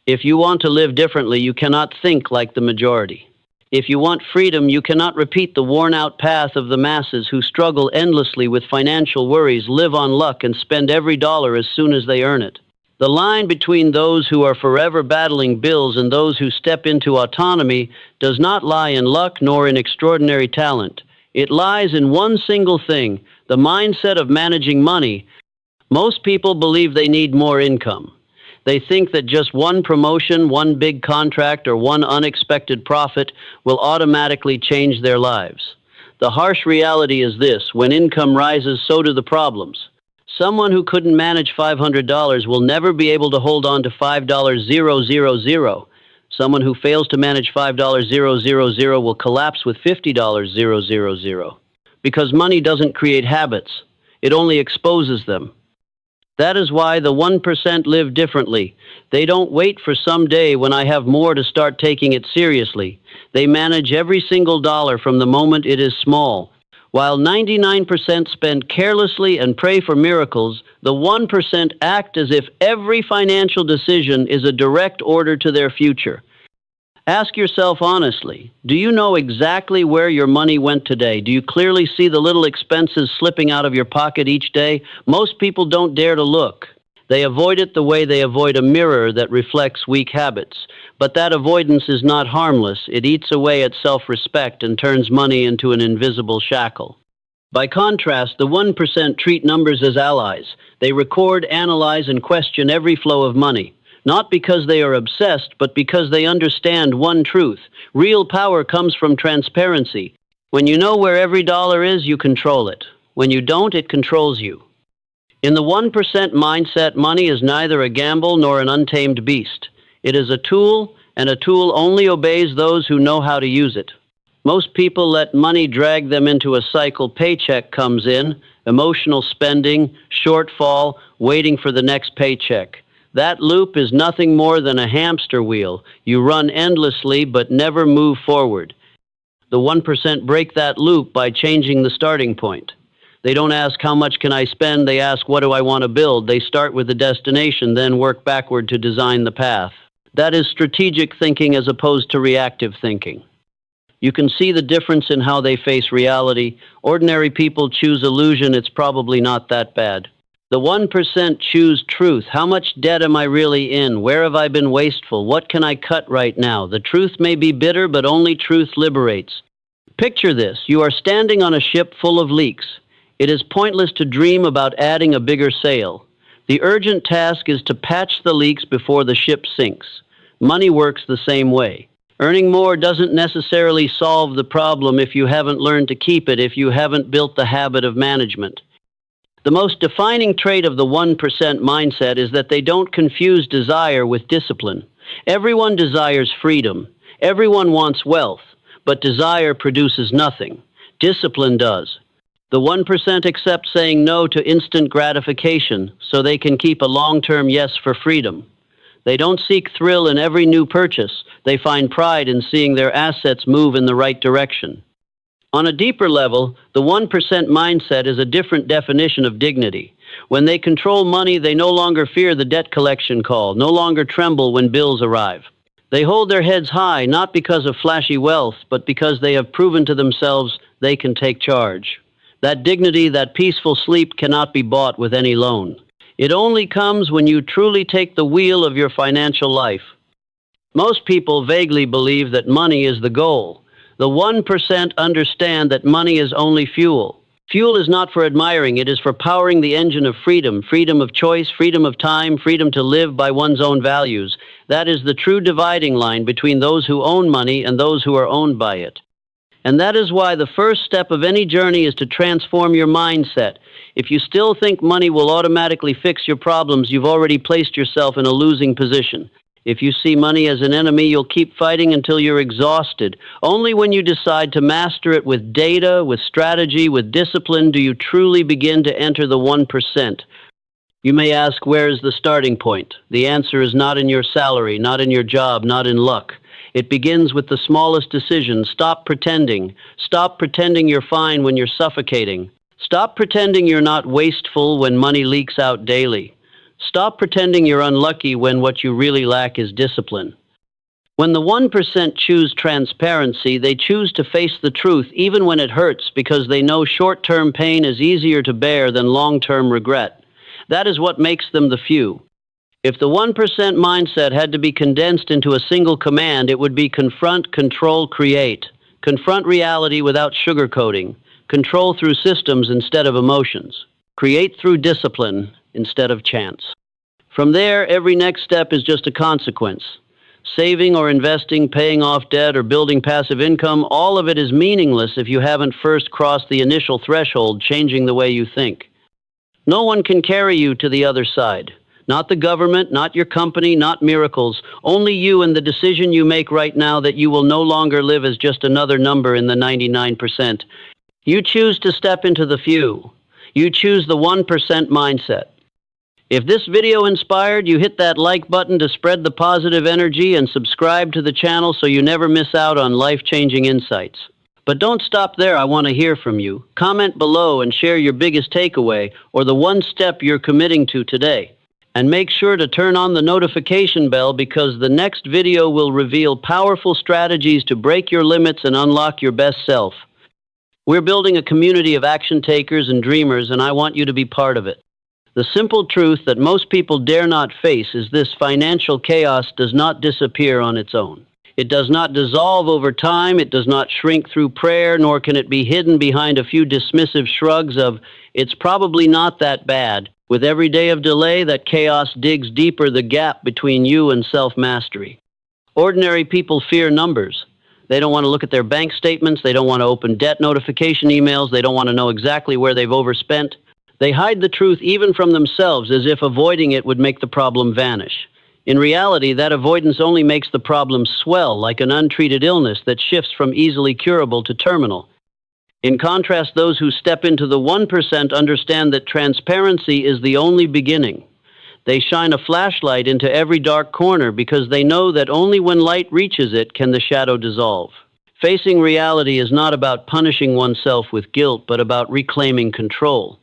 If you want to live differently, you cannot think like the majority. If you want freedom, you cannot repeat the worn-out path of the masses who struggle endlessly with financial worries, live on luck, and spend every dollar as soon as they earn it. The line between those who are forever battling bills and those who step into autonomy does not lie in luck nor in extraordinary talent. It lies in one single thing, the mindset of managing money. Most people believe they need more income. They think that just one promotion, one big contract, or one unexpected profit will automatically change their lives. The harsh reality is this: when income rises, so do the problems. Someone who couldn't manage $500 will never be able to hold on to $5,000. Someone who fails to manage $5,000 will collapse with $50,000. Because money doesn't create habits, it only exposes them. That is why the 1% live differently. They don't wait for some day when I have more to start taking it seriously. They manage every single dollar from the moment it is small. While 99% spend carelessly and pray for miracles, the 1% act as if every financial decision is a direct order to their future. Ask yourself honestly, do you know exactly where your money went today? Do you clearly see the little expenses slipping out of your pocket each day? Most people don't dare to look. They avoid it the way they avoid a mirror that reflects weak habits. But that avoidance is not harmless. It eats away at self-respect and turns money into an invisible shackle. By contrast, the 1% treat numbers as allies. They record, analyze, and question every flow of money. Not because they are obsessed, but because they understand one truth. Real power comes from transparency. When you know where every dollar is, you control it. When you don't, it controls you. In the 1% mindset, money is neither a gamble nor an untamed beast. It is a tool, and a tool only obeys those who know how to use it. Most people let money drag them into a cycle. Paycheck comes in, emotional spending, shortfall, waiting for the next paycheck. That loop is nothing more than a hamster wheel. You run endlessly but never move forward. The 1% break that loop by changing the starting point. They don't ask how much can I spend, they ask what do I want to build. They start with the destination, then work backward to design the path. That is strategic thinking as opposed to reactive thinking. You can see the difference in how they face reality. Ordinary people choose illusion, it's probably not that bad. The 1% choose truth. How much debt am I really in? Where have I been wasteful? What can I cut right now? The truth may be bitter, but only truth liberates. Picture this. You are standing on a ship full of leaks. It is pointless to dream about adding a bigger sail. The urgent task is to patch the leaks before the ship sinks. Money works the same way. Earning more doesn't necessarily solve the problem if you haven't learned to keep it, if you haven't built the habit of management. The most defining trait of the 1% mindset is that they don't confuse desire with discipline. Everyone desires freedom. Everyone wants wealth. But desire produces nothing. Discipline does. The 1% accept saying no to instant gratification so they can keep a long-term yes for freedom. They don't seek thrill in every new purchase. They find pride in seeing their assets move in the right direction. On a deeper level, the 1% mindset is a different definition of dignity. When they control money, they no longer fear the debt collection call, no longer tremble when bills arrive. They hold their heads high, not because of flashy wealth, but because they have proven to themselves they can take charge. That dignity, that peaceful sleep cannot be bought with any loan. It only comes when you truly take the wheel of your financial life. Most people vaguely believe that money is the goal. The 1% understand that money is only fuel. Fuel is not for admiring, it is for powering the engine of freedom, freedom of choice, freedom of time, freedom to live by one's own values. That is the true dividing line between those who own money and those who are owned by it. And that is why the first step of any journey is to transform your mindset. If you still think money will automatically fix your problems, you've already placed yourself in a losing position. If you see money as an enemy, you'll keep fighting until you're exhausted. Only when you decide to master it with data, with strategy, with discipline, do you truly begin to enter the 1%. You may ask, where is the starting point? The answer is not in your salary, not in your job, not in luck. It begins with the smallest decision. Stop pretending. Stop pretending you're fine when you're suffocating. Stop pretending you're not wasteful when money leaks out daily. Stop pretending you're unlucky when what you really lack is discipline. When the 1% choose transparency, they choose to face the truth even when it hurts because they know short-term pain is easier to bear than long-term regret. That is what makes them the few. If the 1% mindset had to be condensed into a single command, it would be confront, control, create. Confront reality without sugarcoating. Control through systems instead of emotions. Create through discipline instead of chance. From there, every next step is just a consequence. Saving or investing, paying off debt, or building passive income, all of it is meaningless if you haven't first crossed the initial threshold, changing the way you think. No one can carry you to the other side. Not the government, not your company, not miracles. Only you and the decision you make right now that you will no longer live as just another number in the 99%. You choose to step into the few. You choose the 1% mindset. If this video inspired you, hit that like button to spread the positive energy and subscribe to the channel so you never miss out on life-changing insights. But don't stop there. I want to hear from you. Comment below and share your biggest takeaway or the one step you're committing to today. And make sure to turn on the notification bell because the next video will reveal powerful strategies to break your limits and unlock your best self. We're building a community of action takers and dreamers, and I want you to be part of it. The simple truth that most people dare not face is this: financial chaos does not disappear on its own. It does not dissolve over time, it does not shrink through prayer, nor can it be hidden behind a few dismissive shrugs of, "It's probably not that bad." With every day of delay, that chaos digs deeper the gap between you and self-mastery. Ordinary people fear numbers. They don't want to look at their bank statements, they don't want to open debt notification emails, they don't want to know exactly where they've overspent. They hide the truth even from themselves as if avoiding it would make the problem vanish. In reality, that avoidance only makes the problem swell like an untreated illness that shifts from easily curable to terminal. In contrast, those who step into the 1% understand that transparency is the only beginning. They shine a flashlight into every dark corner because they know that only when light reaches it can the shadow dissolve. Facing reality is not about punishing oneself with guilt, but about reclaiming control.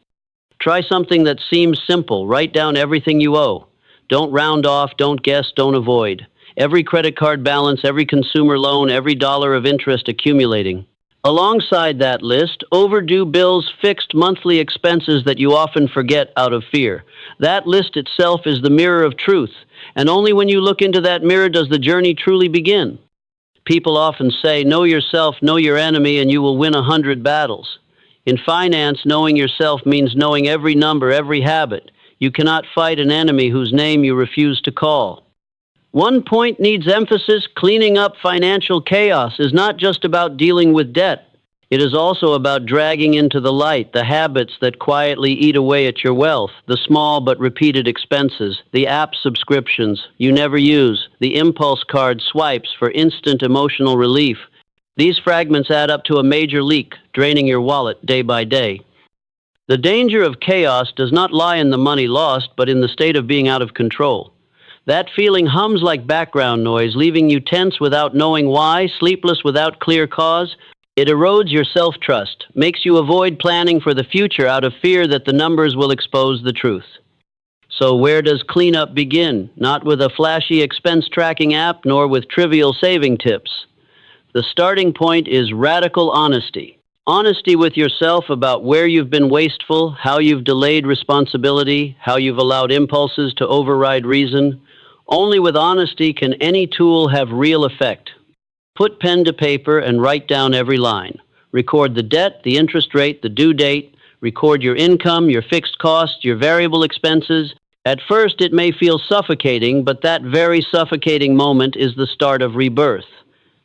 Try something that seems simple. Write down everything you owe. Don't round off, don't guess, don't avoid. Every credit card balance, every consumer loan, every dollar of interest accumulating. Alongside that list, overdue bills, fixed monthly expenses that you often forget out of fear. That list itself is the mirror of truth, and only when you look into that mirror does the journey truly begin. People often say, know yourself, know your enemy, and you will win 100 battles. In finance, knowing yourself means knowing every number, every habit. You cannot fight an enemy whose name you refuse to call. One point needs emphasis: cleaning up financial chaos is not just about dealing with debt. It is also about dragging into the light the habits that quietly eat away at your wealth, the small but repeated expenses, the app subscriptions you never use, the impulse card swipes for instant emotional relief. These fragments add up to a major leak, draining your wallet day by day. The danger of chaos does not lie in the money lost, but in the state of being out of control. That feeling hums like background noise, leaving you tense without knowing why, sleepless without clear cause. It erodes your self-trust, makes you avoid planning for the future out of fear that the numbers will expose the truth. So where does cleanup begin? Not with a flashy expense tracking app, nor with trivial saving tips. The starting point is radical honesty. Honesty with yourself about where you've been wasteful, how you've delayed responsibility, how you've allowed impulses to override reason. Only with honesty can any tool have real effect. Put pen to paper and write down every line. Record the debt, the interest rate, the due date. Record your income, your fixed costs, your variable expenses. At first, it may feel suffocating, but that very suffocating moment is the start of rebirth.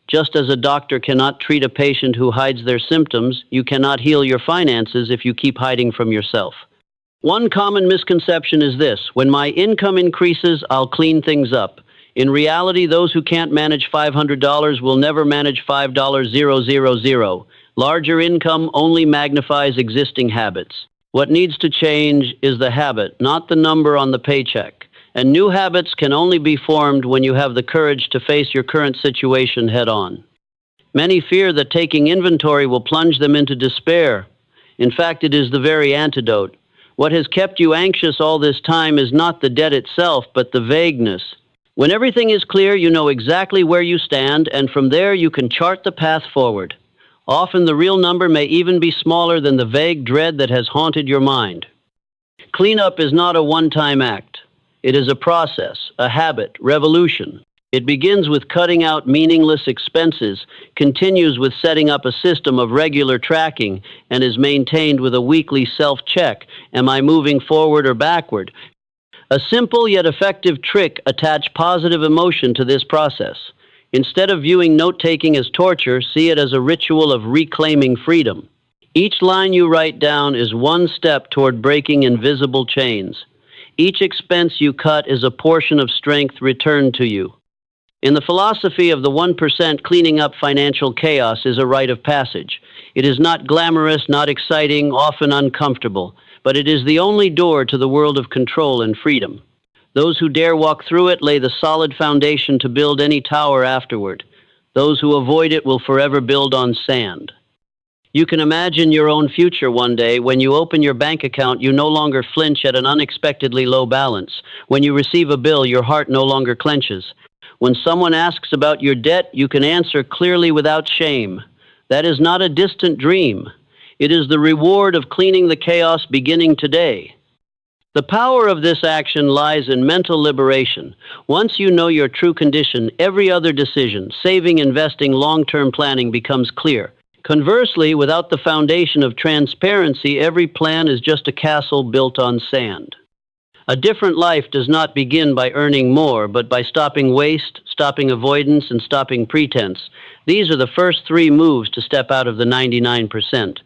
Just as a doctor cannot treat a patient who hides their symptoms, you cannot heal your finances if you keep hiding from yourself. One common misconception is this: when my income increases, I'll clean things up. In reality, those who can't manage $500 will never manage $5,000. Larger income only magnifies existing habits. What needs to change is the habit, not the number on the paycheck. And new habits can only be formed when you have the courage to face your current situation head-on. Many fear that taking inventory will plunge them into despair. In fact, it is the very antidote. What has kept you anxious all this time is not the debt itself, but the vagueness. When everything is clear, you know exactly where you stand, and from there you can chart the path forward. Often the real number may even be smaller than the vague dread that has haunted your mind. Cleanup is not a one-time act. It is a process, a habit, revolution. It begins with cutting out meaningless expenses, continues with setting up a system of regular tracking, and is maintained with a weekly self-check. Am I moving forward or backward? A simple yet effective trick attach positive emotion to this process. Instead of viewing note-taking as torture, see it as a ritual of reclaiming freedom. Each line you write down is one step toward breaking invisible chains. Each expense you cut is a portion of strength returned to you. In the philosophy of the 1%, cleaning up financial chaos is a rite of passage. It is not glamorous, not exciting, often uncomfortable, but it is the only door to the world of control and freedom. Those who dare walk through it lay the solid foundation to build any tower afterward. Those who avoid it will forever build on sand. You can imagine your own future one day. When you open your bank account, you no longer flinch at an unexpectedly low balance. When you receive a bill, your heart no longer clenches. When someone asks about your debt, you can answer clearly without shame. That is not a distant dream. It is the reward of cleaning the chaos beginning today. The power of this action lies in mental liberation. Once you know your true condition, every other decision, saving, investing, long-term planning becomes clear. Conversely, without the foundation of transparency, every plan is just a castle built on sand. A different life does not begin by earning more, but by stopping waste, stopping avoidance, and stopping pretense. These are the first three moves to step out of the 99%.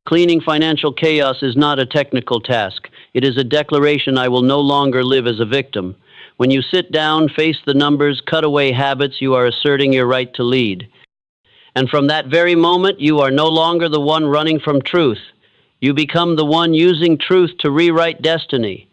Cleaning financial chaos is not a technical task. It is a declaration: I will no longer live as a victim. When you sit down, face the numbers, cut away habits, you are asserting your right to lead. And from that very moment, you are no longer the one running from truth. You become the one using truth to rewrite destiny.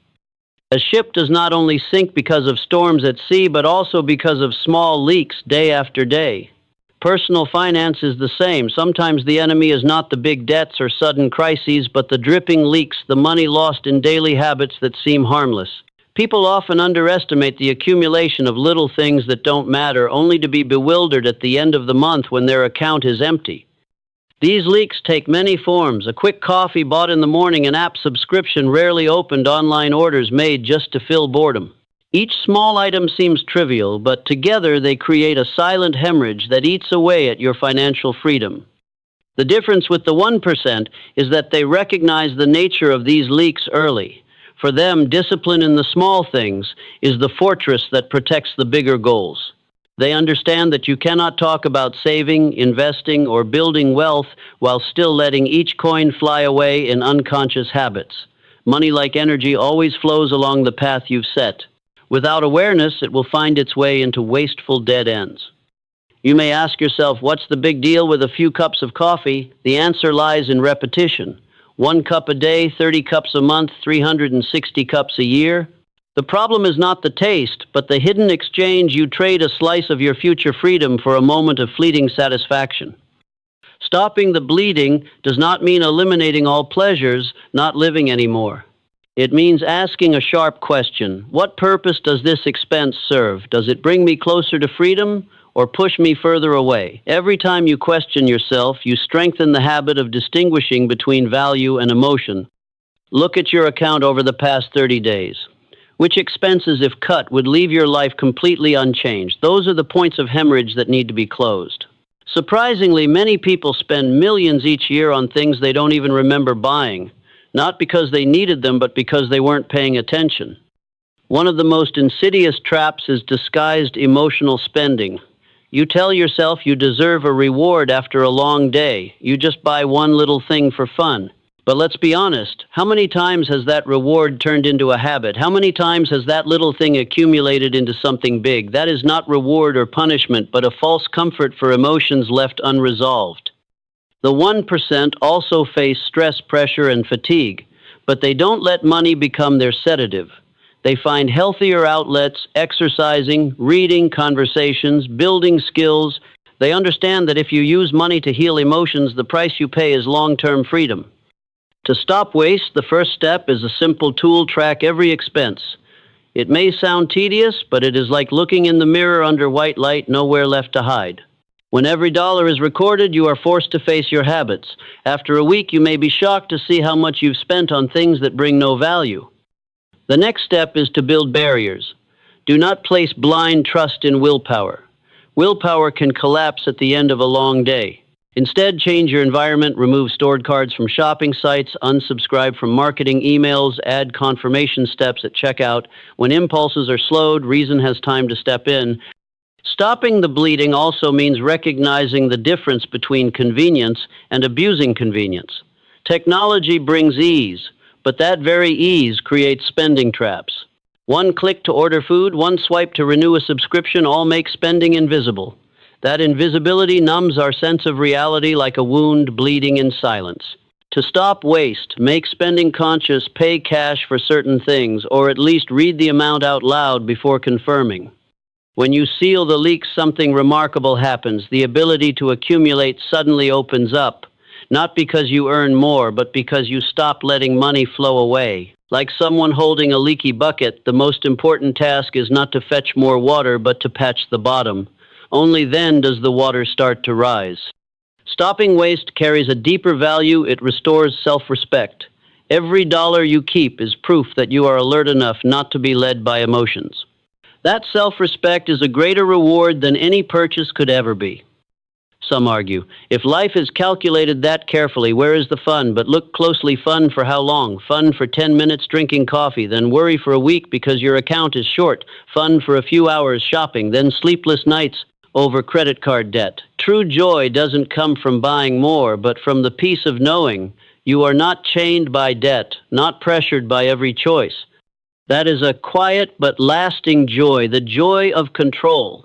A ship does not only sink because of storms at sea, but also because of small leaks day after day. Personal finance is the same. Sometimes the enemy is not the big debts or sudden crises, but the dripping leaks, the money lost in daily habits that seem harmless. People often underestimate the accumulation of little things that don't matter, only to be bewildered at the end of the month when their account is empty. These leaks take many forms: a quick coffee bought in the morning, an app subscription rarely opened, online orders made just to fill boredom. Each small item seems trivial, but together they create a silent hemorrhage that eats away at your financial freedom. The difference with the 1% is that they recognize the nature of these leaks early. For them, discipline in the small things is the fortress that protects the bigger goals. They understand that you cannot talk about saving, investing, or building wealth while still letting each coin fly away in unconscious habits. Money, like energy, always flows along the path you've set. Without awareness, it will find its way into wasteful dead ends. You may ask yourself, what's the big deal with a few cups of coffee? The answer lies in repetition. 1 cup a day, 30 cups a month, 360 cups a year. The problem is not the taste, but the hidden exchange. You trade a slice of your future freedom for a moment of fleeting satisfaction. Stopping the bleeding does not mean eliminating all pleasures, not living anymore. It means asking a sharp question. What purpose does this expense serve? Does it bring me closer to freedom or push me further away? Every time you question yourself, you strengthen the habit of distinguishing between value and emotion. Look at your account over the past 30 days. Which expenses, if cut, would leave your life completely unchanged? Those are the points of hemorrhage that need to be closed. Surprisingly, many people spend millions each year on things they don't even remember buying, not because they needed them, but because they weren't paying attention. One of the most insidious traps is disguised emotional spending. You tell yourself you deserve a reward after a long day. You just buy one little thing for fun. But let's be honest, how many times has that reward turned into a habit? How many times has that little thing accumulated into something big? That is not reward or punishment, but a false comfort for emotions left unresolved. The 1% also face stress, pressure, and fatigue, but they don't let money become their sedative. They find healthier outlets: exercising, reading, conversations, building skills. They understand that if you use money to heal emotions, the price you pay is long-term freedom. To stop waste, the first step is a simple tool: track every expense. It may sound tedious, but it is like looking in the mirror under white light, nowhere left to hide. When every dollar is recorded, you are forced to face your habits. After a week, you may be shocked to see how much you've spent on things that bring no value. The next step is to build barriers. Do not place blind trust in willpower. Willpower can collapse at the end of a long day. Instead, change your environment, remove stored cards from shopping sites, unsubscribe from marketing emails, add confirmation steps at checkout. When impulses are slowed, reason has time to step in. Stopping the bleeding also means recognizing the difference between convenience and abusing convenience. Technology brings ease, but that very ease creates spending traps. One click to order food, one swipe to renew a subscription, all make spending invisible. That invisibility numbs our sense of reality like a wound bleeding in silence. To stop waste, make spending conscious, pay cash for certain things, or at least read the amount out loud before confirming. When you seal the leaks, something remarkable happens. The ability to accumulate suddenly opens up, not because you earn more, but because you stop letting money flow away. Like someone holding a leaky bucket, the most important task is not to fetch more water, but to patch the bottom. Only then does the water start to rise. Stopping waste carries a deeper value. It restores self-respect. Every dollar you keep is proof that you are alert enough not to be led by emotions. That self-respect is a greater reward than any purchase could ever be. Some argue, if life is calculated that carefully, where is the fun? But look closely. Fun for how long? Fun for 10 minutes drinking coffee, then worry for a week because your account is short. Fun for a few hours shopping, then sleepless nights over credit card debt. True joy doesn't come from buying more, but from the peace of knowing you are not chained by debt, not pressured by every choice. That is a quiet but lasting joy, the joy of control.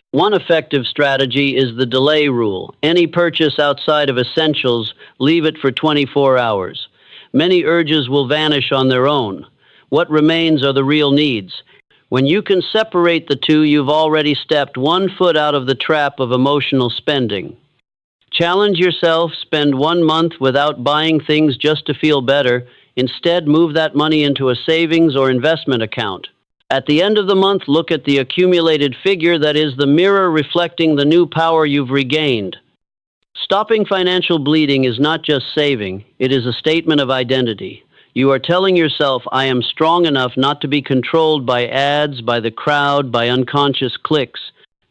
One effective strategy is the delay rule. Any purchase outside of essentials, leave it for 24 hours. Many urges will vanish on their own. What remains are the real needs. When you can separate the two, you've already stepped one foot out of the trap of emotional spending. Challenge yourself, spend 1 month without buying things just to feel better. Instead, move that money into a savings or investment account. At the end of the month, look at the accumulated figure that is the mirror reflecting the new power you've regained. Stopping financial bleeding is not just saving, it is a statement of identity. You are telling yourself, I am strong enough not to be controlled by ads, by the crowd, by unconscious clicks.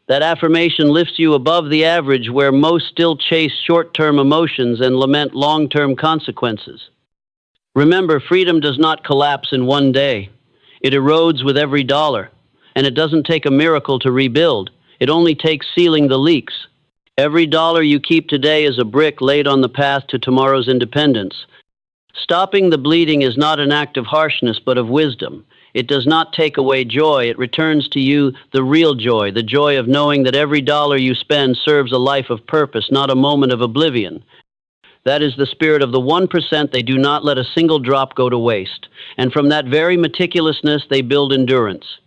That affirmation lifts you above the average, where most still chase short-term emotions and lament long-term consequences. Remember, freedom does not collapse in one day. It erodes with every dollar, and it doesn't take a miracle to rebuild. It only takes sealing the leaks. Every dollar you keep today is a brick laid on the path to tomorrow's independence. Stopping the bleeding is not an act of harshness, but of wisdom. It does not take away joy. It returns to you the real joy, the joy of knowing that every dollar you spend serves a life of purpose, not a moment of oblivion. That is the spirit of the 1%. They do not let a single drop go to waste. And from that very meticulousness, they build endurance.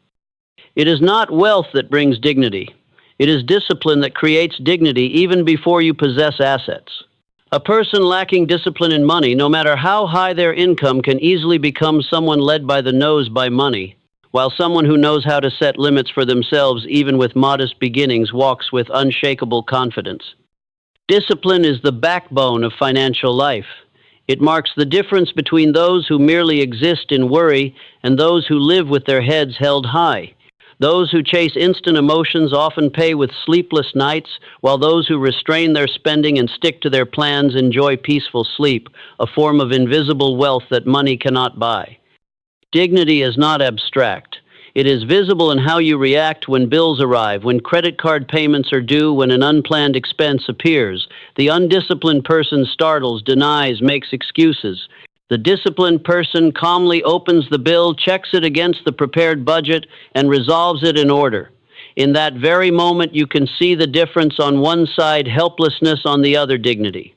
It is not wealth that brings dignity. It is discipline that creates dignity even before you possess assets. A person lacking discipline in money, no matter how high their income, can easily become someone led by the nose by money, while someone who knows how to set limits for themselves, even with modest beginnings, walks with unshakable confidence. Discipline is the backbone of financial life. It marks the difference between those who merely exist in worry and those who live with their heads held high. Those who chase instant emotions often pay with sleepless nights, while those who restrain their spending and stick to their plans enjoy peaceful sleep, a form of invisible wealth that money cannot buy. Dignity is not abstract. It is visible in how you react when bills arrive, when credit card payments are due, when an unplanned expense appears. The undisciplined person startles, denies, makes excuses. The disciplined person calmly opens the bill, checks it against the prepared budget, and resolves it in order. In that very moment, you can see the difference: on one side, helplessness; on the other, dignity.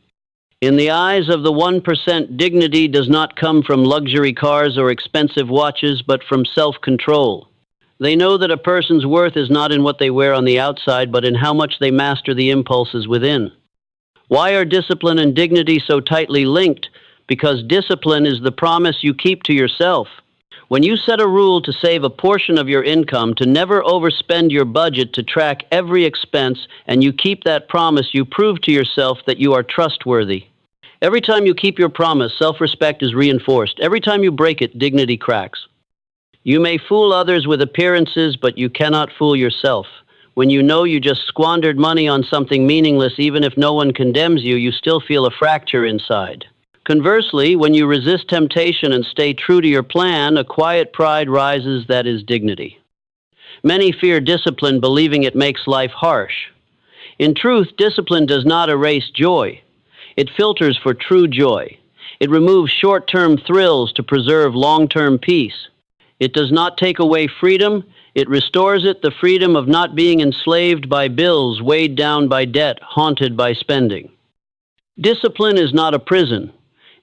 In the eyes of the 1%, dignity does not come from luxury cars or expensive watches, but from self-control. They know that a person's worth is not in what they wear on the outside, but in how much they master the impulses within. Why are discipline and dignity so tightly linked? because discipline is the promise you keep to yourself. When you set a rule to save a portion of your income, to never overspend your budget, to track every expense, and you keep that promise, you prove to yourself that you are trustworthy. Every time you keep your promise, self-respect is reinforced. Every time you break it, dignity cracks. You may fool others with appearances, but you cannot fool yourself. When you know you just squandered money on something meaningless, even if no one condemns you, you still feel a fracture inside. Conversely, when you resist temptation and stay true to your plan, a quiet pride rises that is dignity. Many fear discipline, believing it makes life harsh. In truth, discipline does not erase joy. It filters for true joy. It removes short-term thrills to preserve long-term peace. It does not take away freedom. It restores it, the freedom of not being enslaved by bills, weighed down by debt, haunted by spending. Discipline is not a prison.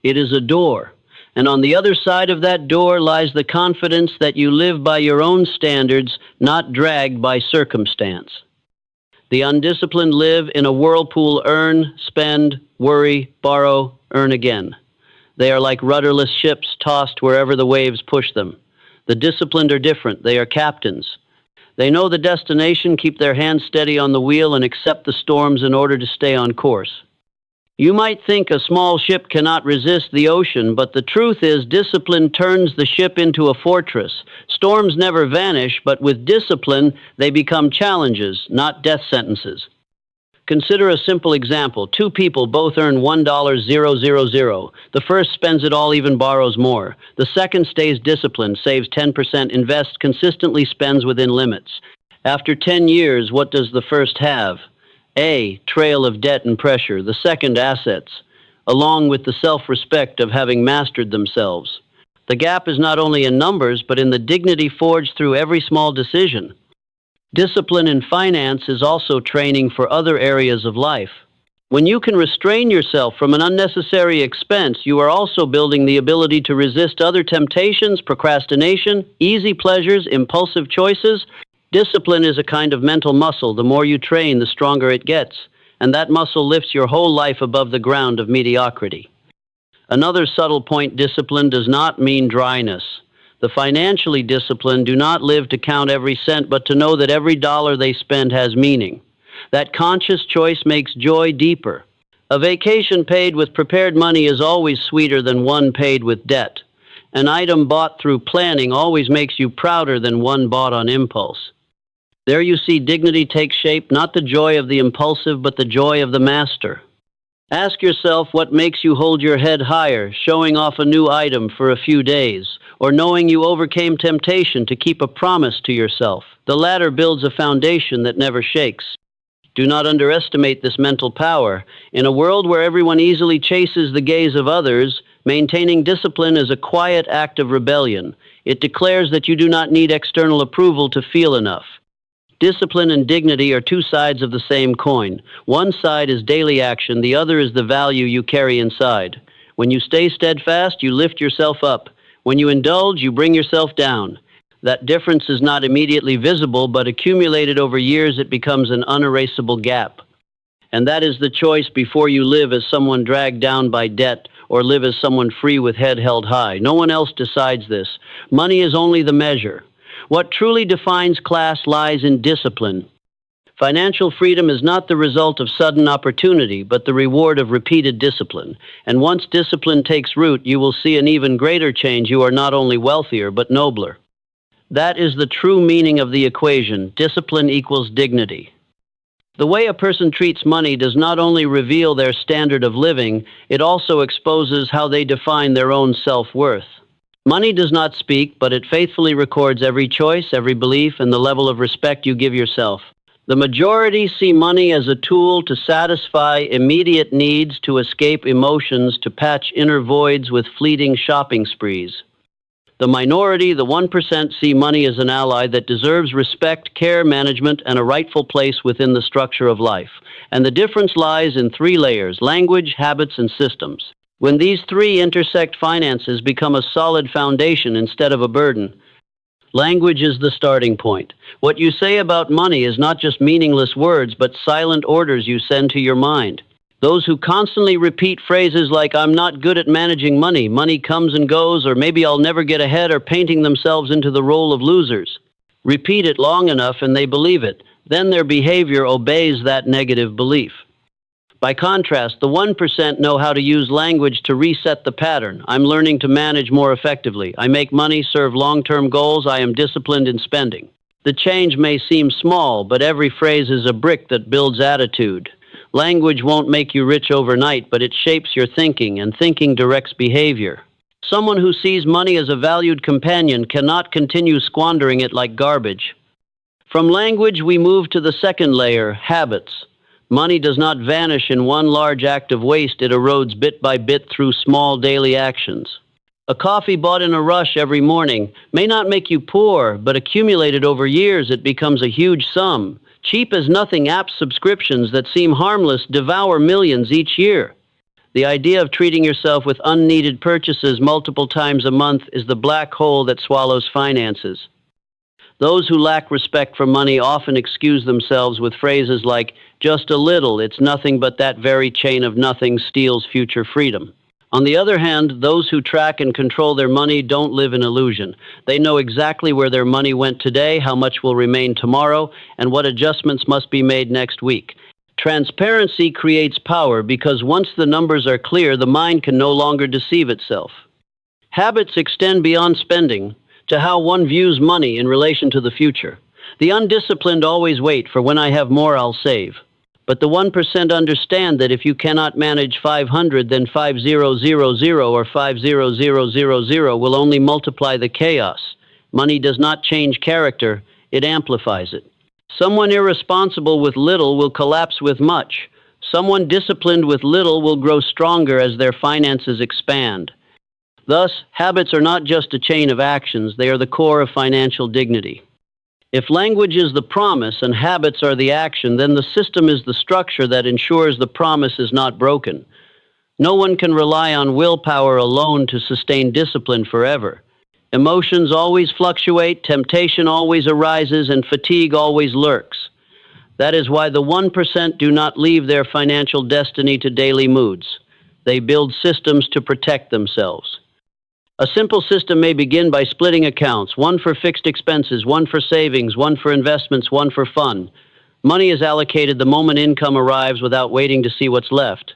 It is a door. And on the other side of that door lies the confidence that you live by your own standards, not dragged by circumstance. The undisciplined live in a whirlpool: earn, spend, worry, borrow, earn again. They are like rudderless ships tossed wherever the waves push them. The disciplined are different. They are captains. They know the destination, keep their hands steady on the wheel, and accept the storms in order to stay on course. You might think a small ship cannot resist the ocean, but the truth is discipline turns the ship into a fortress. Storms never vanish, but with discipline, they become challenges, not death sentences. Consider a simple example. Two people both earn $1,000. The first spends it all, even borrows more. The second stays disciplined, saves 10%, invests consistently, spends within limits. After 10 years, what does the first have? A trail of debt and pressure. The second, assets, along with the self-respect of having mastered themselves. The gap is not only in numbers, but in the dignity forged through every small decision. Discipline in finance is also training for other areas of life. When you can restrain yourself from an unnecessary expense, you are also building the ability to resist other temptations, procrastination, easy pleasures, impulsive choices. Discipline is a kind of mental muscle. The more you train, the stronger it gets, and that muscle lifts your whole life above the ground of mediocrity. Another subtle point: discipline does not mean dryness. The financially disciplined do not live to count every cent, but to know that every dollar they spend has meaning. That conscious choice makes joy deeper. A vacation paid with prepared money is always sweeter than one paid with debt. An item bought through planning always makes you prouder than one bought on impulse. There you see dignity take shape, not the joy of the impulsive, but the joy of the master. Ask yourself what makes you hold your head higher: showing off a new item for a few days, or knowing you overcame temptation to keep a promise to yourself. The latter builds a foundation that never shakes. Do not underestimate this mental power. In a world where everyone easily chases the gaze of others, maintaining discipline is a quiet act of rebellion. It declares that you do not need external approval to feel enough. Discipline and dignity are two sides of the same coin. One side is daily action, the other is the value you carry inside. When you stay steadfast, you lift yourself up. When you indulge, you bring yourself down. That difference is not immediately visible, but accumulated over years, it becomes an unerasable gap. And that is the choice before you live as someone dragged down by debt or live as someone free with head held high. No one else decides this. Money is only the measure. What truly defines class lies in discipline. Financial freedom is not the result of sudden opportunity, but the reward of repeated discipline. And once discipline takes root, you will see an even greater change. You are not only wealthier, but nobler. That is the true meaning of the equation. Discipline equals dignity. The way a person treats money does not only reveal their standard of living, it also exposes how they define their own self-worth. Money does not speak, but it faithfully records every choice, every belief, and the level of respect you give yourself. The majority see money as a tool to satisfy immediate needs, to escape emotions, to patch inner voids with fleeting shopping sprees. The minority, the 1%, see money as an ally that deserves respect, care, management, and a rightful place within the structure of life. And the difference lies in three layers: language, habits, and systems. When these three intersect, finances become a solid foundation instead of a burden. Language is the starting point. What you say about money is not just meaningless words, but silent orders you send to your mind. Those who constantly repeat phrases like, I'm not good at managing money, money comes and goes, or maybe I'll never get ahead, are painting themselves into the role of losers. Repeat it long enough and they believe it. Then their behavior obeys that negative belief. By contrast, the 1% know how to use language to reset the pattern. I'm learning to manage more effectively. I make money, serve long-term goals. I am disciplined in spending. The change may seem small, but every phrase is a brick that builds attitude. Language won't make you rich overnight, but it shapes your thinking, and thinking directs behavior. Someone who sees money as a valued companion cannot continue squandering it like garbage. From language, we move to the second layer, habits. Money does not vanish in one large act of waste. It erodes bit by bit through small daily actions. A coffee bought in a rush every morning may not make you poor, but accumulated over years, it becomes a huge sum. Cheap as nothing app subscriptions that seem harmless devour millions each year. The idea of treating yourself with unneeded purchases multiple times a month is the black hole that swallows finances. Those who lack respect for money often excuse themselves with phrases like, just a little, it's nothing, but that very chain of nothing steals future freedom. On the other hand, those who track and control their money don't live in illusion. They know exactly where their money went today, how much will remain tomorrow, and what adjustments must be made next week. Transparency creates power because once the numbers are clear, the mind can no longer deceive itself. Habits extend beyond spending to how one views money in relation to the future. The undisciplined always wait for when I have more, I'll save. But the 1% understand that if you cannot manage 500, then 5000 or 50000 will only multiply the chaos. Money does not change character, it amplifies it. Someone irresponsible with little will collapse with much. Someone disciplined with little will grow stronger as their finances expand. Thus, habits are not just a chain of actions, they are the core of financial dignity. If language is the promise and habits are the action, then the system is the structure that ensures the promise is not broken. No one can rely on willpower alone to sustain discipline forever. Emotions always fluctuate, temptation always arises, and fatigue always lurks. That is why the 1% do not leave their financial destiny to daily moods. They build systems to protect themselves. A simple system may begin by splitting accounts, one for fixed expenses, one for savings, one for investments, one for fun. Money is allocated the moment income arrives without waiting to see what's left.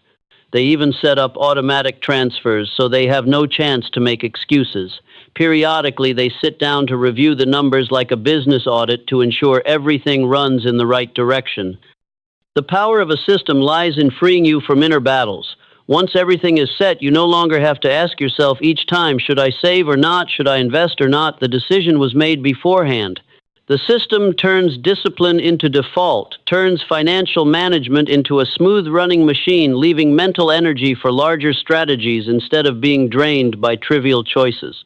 They even set up automatic transfers so they have no chance to make excuses. Periodically, they sit down to review the numbers like a business audit to ensure everything runs in the right direction. The power of a system lies in freeing you from inner battles. Once everything is set, you no longer have to ask yourself each time, should I save or not, should I invest or not? The decision was made beforehand. The system turns discipline into default, turns financial management into a smooth-running machine, leaving mental energy for larger strategies instead of being drained by trivial choices.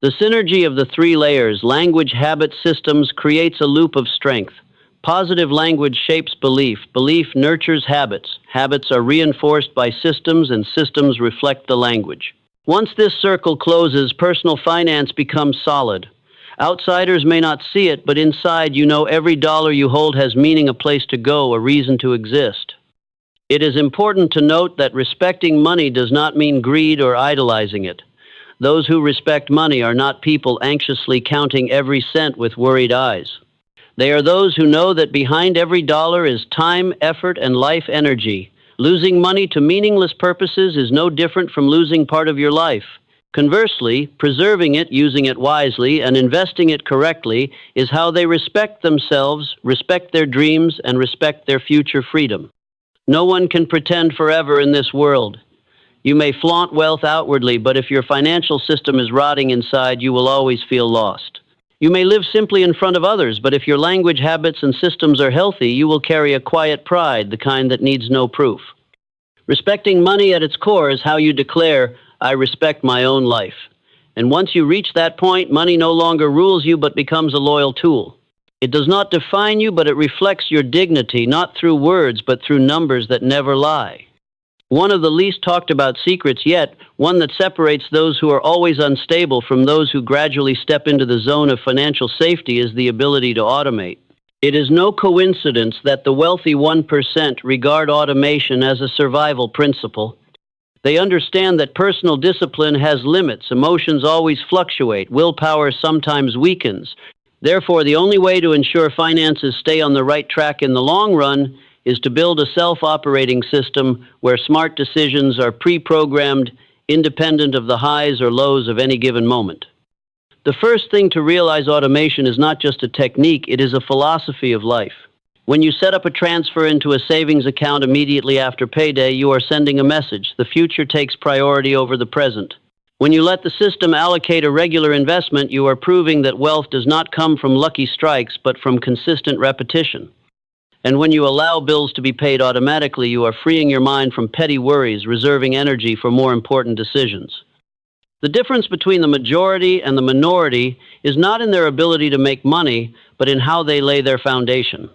The synergy of the three layers, language, habit, systems, creates a loop of strength. Positive language shapes belief. Belief nurtures habits. Habits are reinforced by systems, and systems reflect the language. Once this circle closes, personal finance becomes solid. Outsiders may not see it, but inside you know every dollar you hold has meaning, a place to go, a reason to exist. It is important to note that respecting money does not mean greed or idolizing it. Those who respect money are not people anxiously counting every cent with worried eyes. They are those who know that behind every dollar is time, effort, and life energy. Losing money to meaningless purposes is no different from losing part of your life. Conversely, preserving it, using it wisely, and investing it correctly is how they respect themselves, respect their dreams, and respect their future freedom. No one can pretend forever in this world. You may flaunt wealth outwardly, but if your financial system is rotting inside, you will always feel lost. You may live simply in front of others, but if your language, habits, and systems are healthy, you will carry a quiet pride, the kind that needs no proof. Respecting money at its core is how you declare, I respect my own life. And once you reach that point, money no longer rules you, but becomes a loyal tool. It does not define you, but it reflects your dignity, not through words, but through numbers that never lie. One of the least talked about secrets yet, one that separates those who are always unstable from those who gradually step into the zone of financial safety, is the ability to automate. It is no coincidence that the wealthy 1% regard automation as a survival principle. They understand that personal discipline has limits, emotions always fluctuate, willpower sometimes weakens. Therefore, the only way to ensure finances stay on the right track in the long run is to build a self-operating system where smart decisions are pre-programmed, independent of the highs or lows of any given moment. The first thing to realize automation is not just a technique, it is a philosophy of life. When you set up a transfer into a savings account immediately after payday, you are sending a message. The future takes priority over the present. When you let the system allocate a regular investment, you are proving that wealth does not come from lucky strikes, but from consistent repetition. And when you allow bills to be paid automatically, you are freeing your mind from petty worries, reserving energy for more important decisions. The difference between the majority and the minority is not in their ability to make money, but in how they lay their foundation.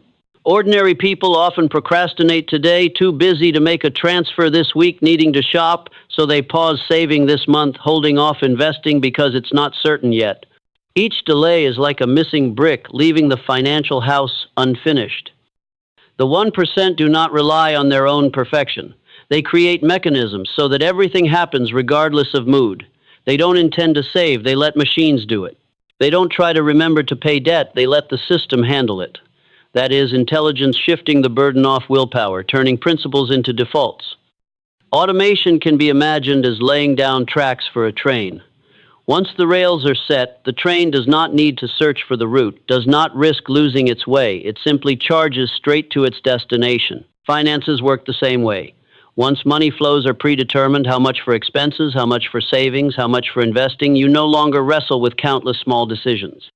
Ordinary people often procrastinate today, too busy to make a transfer this week, needing to shop, so they pause saving this month, holding off investing because it's not certain yet. Each delay is like a missing brick, leaving the financial house unfinished. The 1% do not rely on their own perfection. They create mechanisms so that everything happens regardless of mood. They don't intend to save, they let machines do it. They don't try to remember to pay debt, they let the system handle it. That is, intelligence shifting the burden off willpower, turning principles into defaults. Automation can be imagined as laying down tracks for a train. Once the rails are set, the train does not need to search for the route, does not risk losing its way. It simply charges straight to its destination. Finances work the same way. Once money flows are predetermined, how much for expenses, how much for savings, how much for investing, you no longer wrestle with countless small decisions.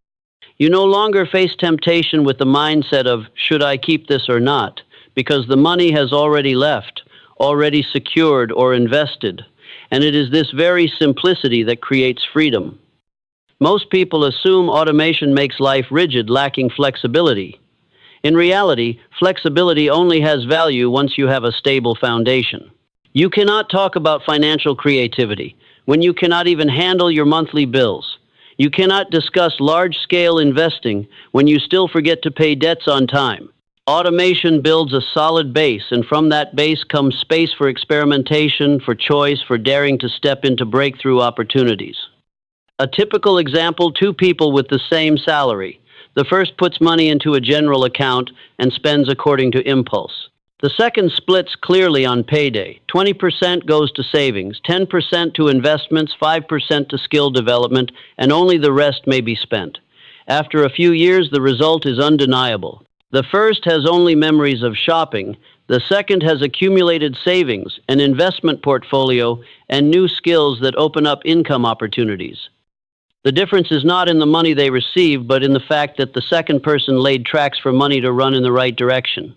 You no longer face temptation with the mindset of, should I keep this or not? Because the money has already left, already secured or invested. And it is this very simplicity that creates freedom. Most people assume automation makes life rigid, lacking flexibility. In reality, flexibility only has value once you have a stable foundation. You cannot talk about financial creativity when you cannot even handle your monthly bills. You cannot discuss large-scale investing when you still forget to pay debts on time. Automation builds a solid base, and from that base comes space for experimentation, for choice, for daring to step into breakthrough opportunities. A typical example, two people with the same salary. The first puts money into a general account and spends according to impulse. The second splits clearly on payday. 20% goes to savings, 10% to investments, 5% to skill development, and only the rest may be spent. After a few years, the result is undeniable. The first has only memories of shopping. The second has accumulated savings, an investment portfolio, and new skills that open up income opportunities. The difference is not in the money they receive, but in the fact that the second person laid tracks for money to run in the right direction.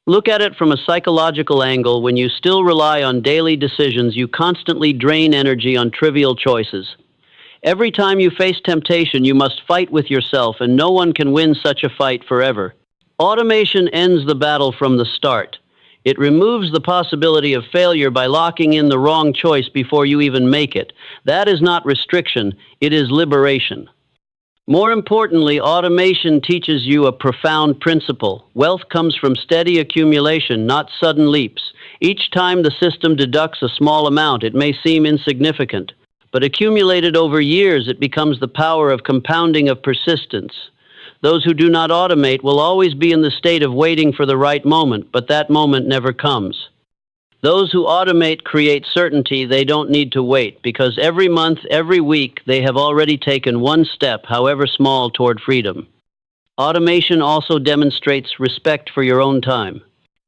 Look at it from a psychological angle. When you still rely on daily decisions, you constantly drain energy on trivial choices. Every time you face temptation, you must fight with yourself, and no one can win such a fight forever. Automation ends the battle from the start. It removes the possibility of failure by locking in the wrong choice before you even make it. That is not restriction, it is liberation. More importantly, automation teaches you a profound principle. Wealth comes from steady accumulation, not sudden leaps. Each time the system deducts a small amount, it may seem insignificant, but accumulated over years, it becomes the power of compounding, of persistence. Those who do not automate will always be in the state of waiting for the right moment, but that moment never comes. Those who automate create certainty. They don't need to wait, because every month, every week, they have already taken one step, however small, toward freedom. Automation also demonstrates respect for your own time.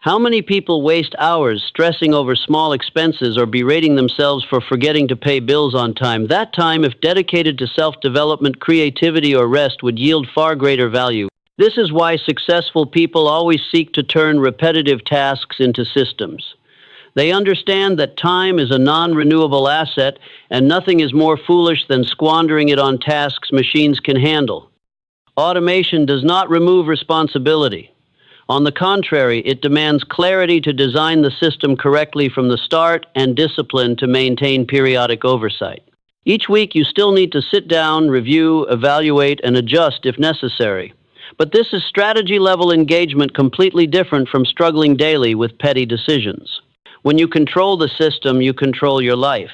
How many people waste hours stressing over small expenses or berating themselves for forgetting to pay bills on time? That time, if dedicated to self-development, creativity, or rest, would yield far greater value. This is why successful people always seek to turn repetitive tasks into systems. They understand that time is a non-renewable asset, and nothing is more foolish than squandering it on tasks machines can handle. Automation does not remove responsibility. On the contrary, it demands clarity to design the system correctly from the start and discipline to maintain periodic oversight. Each week, you still need to sit down, review, evaluate, and adjust if necessary. But this is strategy-level engagement completely different from struggling daily with petty decisions. When you control the system, you control your life.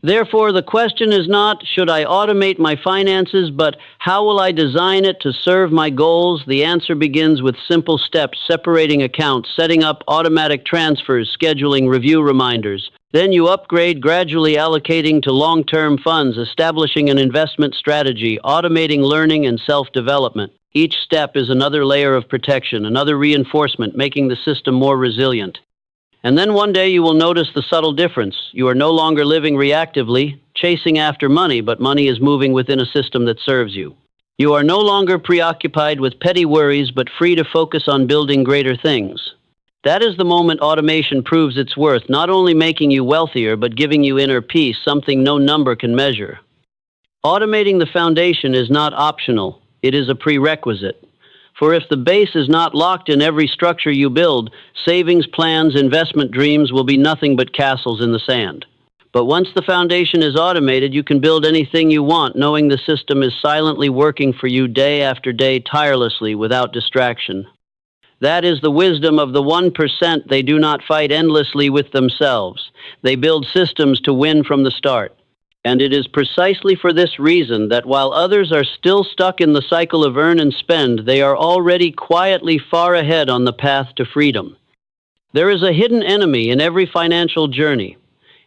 Therefore, the question is not, should I automate my finances, but how will I design it to serve my goals? The answer begins with simple steps: separating accounts, setting up automatic transfers, scheduling review reminders. Then you upgrade, gradually allocating to long-term funds, establishing an investment strategy, automating learning and self-development. Each step is another layer of protection, another reinforcement, making the system more resilient. And then one day you will notice the subtle difference. You are no longer living reactively, chasing after money, but money is moving within a system that serves you. You are no longer preoccupied with petty worries, but free to focus on building greater things. That is the moment automation proves its worth, not only making you wealthier, but giving you inner peace, something no number can measure. Automating the foundation is not optional, it is a prerequisite. For if the base is not locked in every structure you build, savings plans, investment dreams will be nothing but castles in the sand. But once the foundation is automated, you can build anything you want, knowing the system is silently working for you day after day, tirelessly, without distraction. That is the wisdom of the 1%. They do not fight endlessly with themselves. They build systems to win from the start. And it is precisely for this reason that while others are still stuck in the cycle of earn and spend, they are already quietly far ahead on the path to freedom. There is a hidden enemy in every financial journey.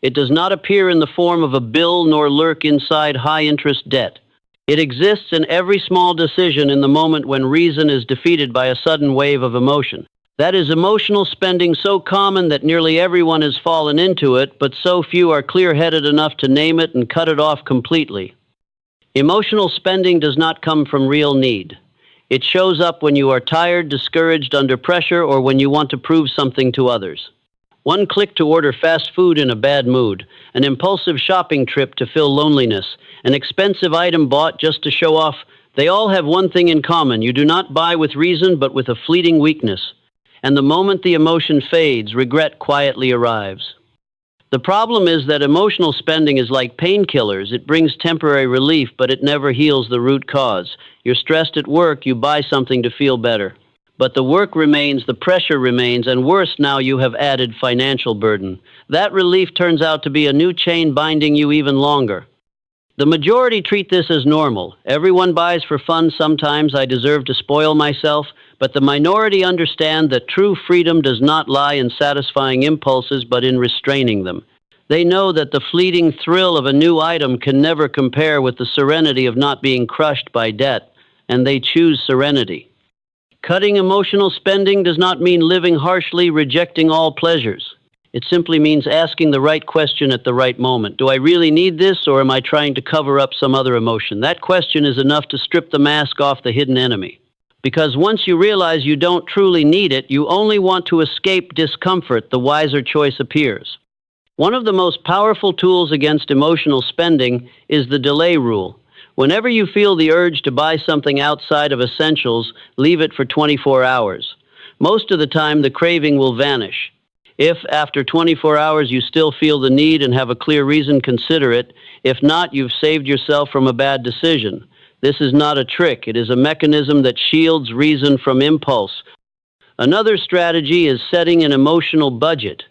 It does not appear in the form of a bill nor lurk inside high-interest debt. It exists in every small decision, in the moment when reason is defeated by a sudden wave of emotion. That is emotional spending, so common that nearly everyone has fallen into it, but so few are clear-headed enough to name it and cut it off completely. Emotional spending does not come from real need. It shows up when you are tired, discouraged, under pressure, or when you want to prove something to others. One click to order fast food in a bad mood, an impulsive shopping trip to fill loneliness, an expensive item bought just to show off. They all have one thing in common: you do not buy with reason, but with a fleeting weakness. And the moment the emotion fades, regret quietly arrives. The problem is that emotional spending is like painkillers. It brings temporary relief, but it never heals the root cause. You're stressed at work, you buy something to feel better. But the work remains, the pressure remains, and worse, now you have added financial burden. That relief turns out to be a new chain binding you even longer. The majority treat this as normal. Everyone buys for fun sometimes. I deserve to spoil myself. But the minority understand that true freedom does not lie in satisfying impulses, but in restraining them. They know that the fleeting thrill of a new item can never compare with the serenity of not being crushed by debt, and they choose serenity. Cutting emotional spending does not mean living harshly, rejecting all pleasures. It simply means asking the right question at the right moment. Do I really need this, or am I trying to cover up some other emotion? That question is enough to strip the mask off the hidden enemy. Because once you realize you don't truly need it, you only want to escape discomfort, the wiser choice appears. One of the most powerful tools against emotional spending is the delay rule. Whenever you feel the urge to buy something outside of essentials, leave it for 24 hours. Most of the time, the craving will vanish. If, after 24 hours, you still feel the need and have a clear reason, consider it. If not, you've saved yourself from a bad decision. This is not a trick. It is a mechanism that shields reason from impulse. Another strategy is setting an emotional budget.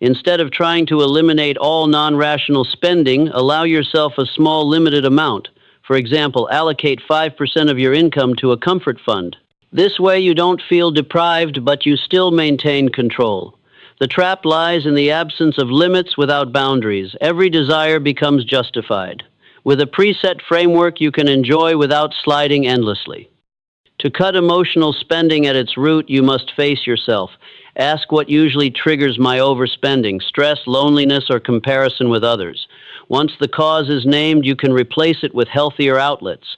Instead of trying to eliminate all non-rational spending, allow yourself a small limited amount. For example, allocate 5% of your income to a comfort fund. This way you don't feel deprived, but you still maintain control. The trap lies in the absence of limits without boundaries. Every desire becomes justified. With a preset framework, you can enjoy without sliding endlessly. To cut emotional spending at its root, you must face yourself. Ask what usually triggers my overspending: stress, loneliness, or comparison with others. Once the cause is named, you can replace it with healthier outlets.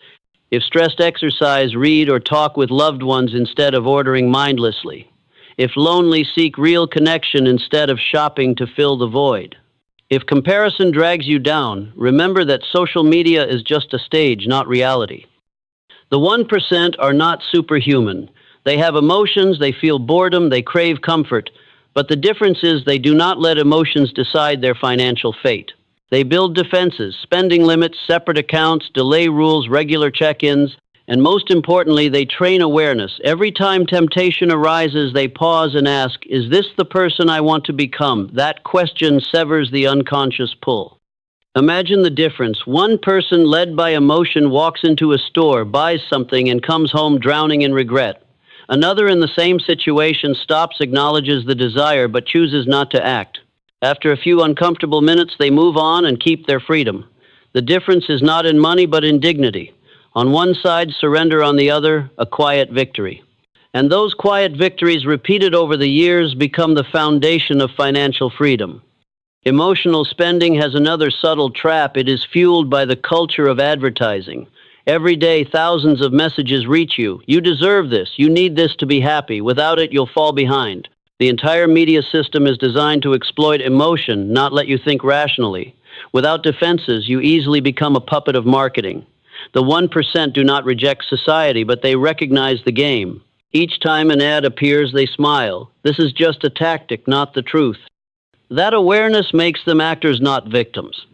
If stressed, exercise, read, or talk with loved ones instead of ordering mindlessly. If lonely, seek real connection instead of shopping to fill the void. If comparison drags you down, remember that social media is just a stage, not reality. The 1% are not superhuman. They have emotions, they feel boredom, they crave comfort. But the difference is they do not let emotions decide their financial fate. They build defenses, spending limits, separate accounts, delay rules, regular check-ins. And most importantly, they train awareness. Every time temptation arises, they pause and ask, is this the person I want to become? That question severs the unconscious pull. Imagine the difference. One person led by emotion walks into a store, buys something, and comes home drowning in regret. Another in the same situation stops, acknowledges the desire, but chooses not to act. After a few uncomfortable minutes, they move on and keep their freedom. The difference is not in money, but in dignity. On one side, surrender; on the other, a quiet victory. And those quiet victories, repeated over the years, become the foundation of financial freedom. Emotional spending has another subtle trap. It is fueled by the culture of advertising. Every day, thousands of messages reach you. You deserve this. You need this to be happy. Without it, you'll fall behind. The entire media system is designed to exploit emotion, not let you think rationally. Without defenses, you easily become a puppet of marketing. The 1% do not reject society, but they recognize the game. Each time an ad appears, they smile. This is just a tactic, not the truth. That awareness makes them actors, not victims.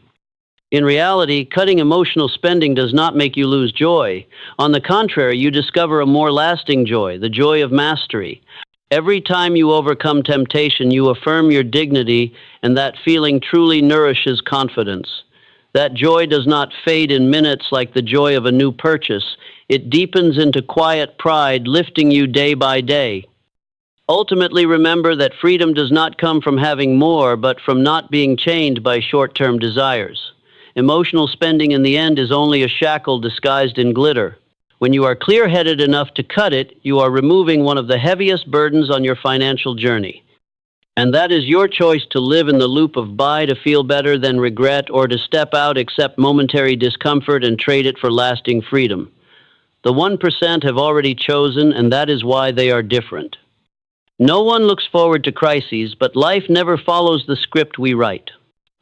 In reality, cutting emotional spending does not make you lose joy. On the contrary, you discover a more lasting joy, the joy of mastery. Every time you overcome temptation, you affirm your dignity, and that feeling truly nourishes confidence. That joy does not fade in minutes like the joy of a new purchase. It deepens into quiet pride, lifting you day by day. Ultimately, remember that freedom does not come from having more, but from not being chained by short-term desires. Emotional spending in the end is only a shackle disguised in glitter. When you are clear-headed enough to cut it, you are removing one of the heaviest burdens on your financial journey. And that is your choice: to live in the loop of buy to feel better, then regret, or to step out, accept momentary discomfort, and trade it for lasting freedom. The 1% have already chosen, and that is why they are different. No one looks forward to crises, but life never follows the script we write.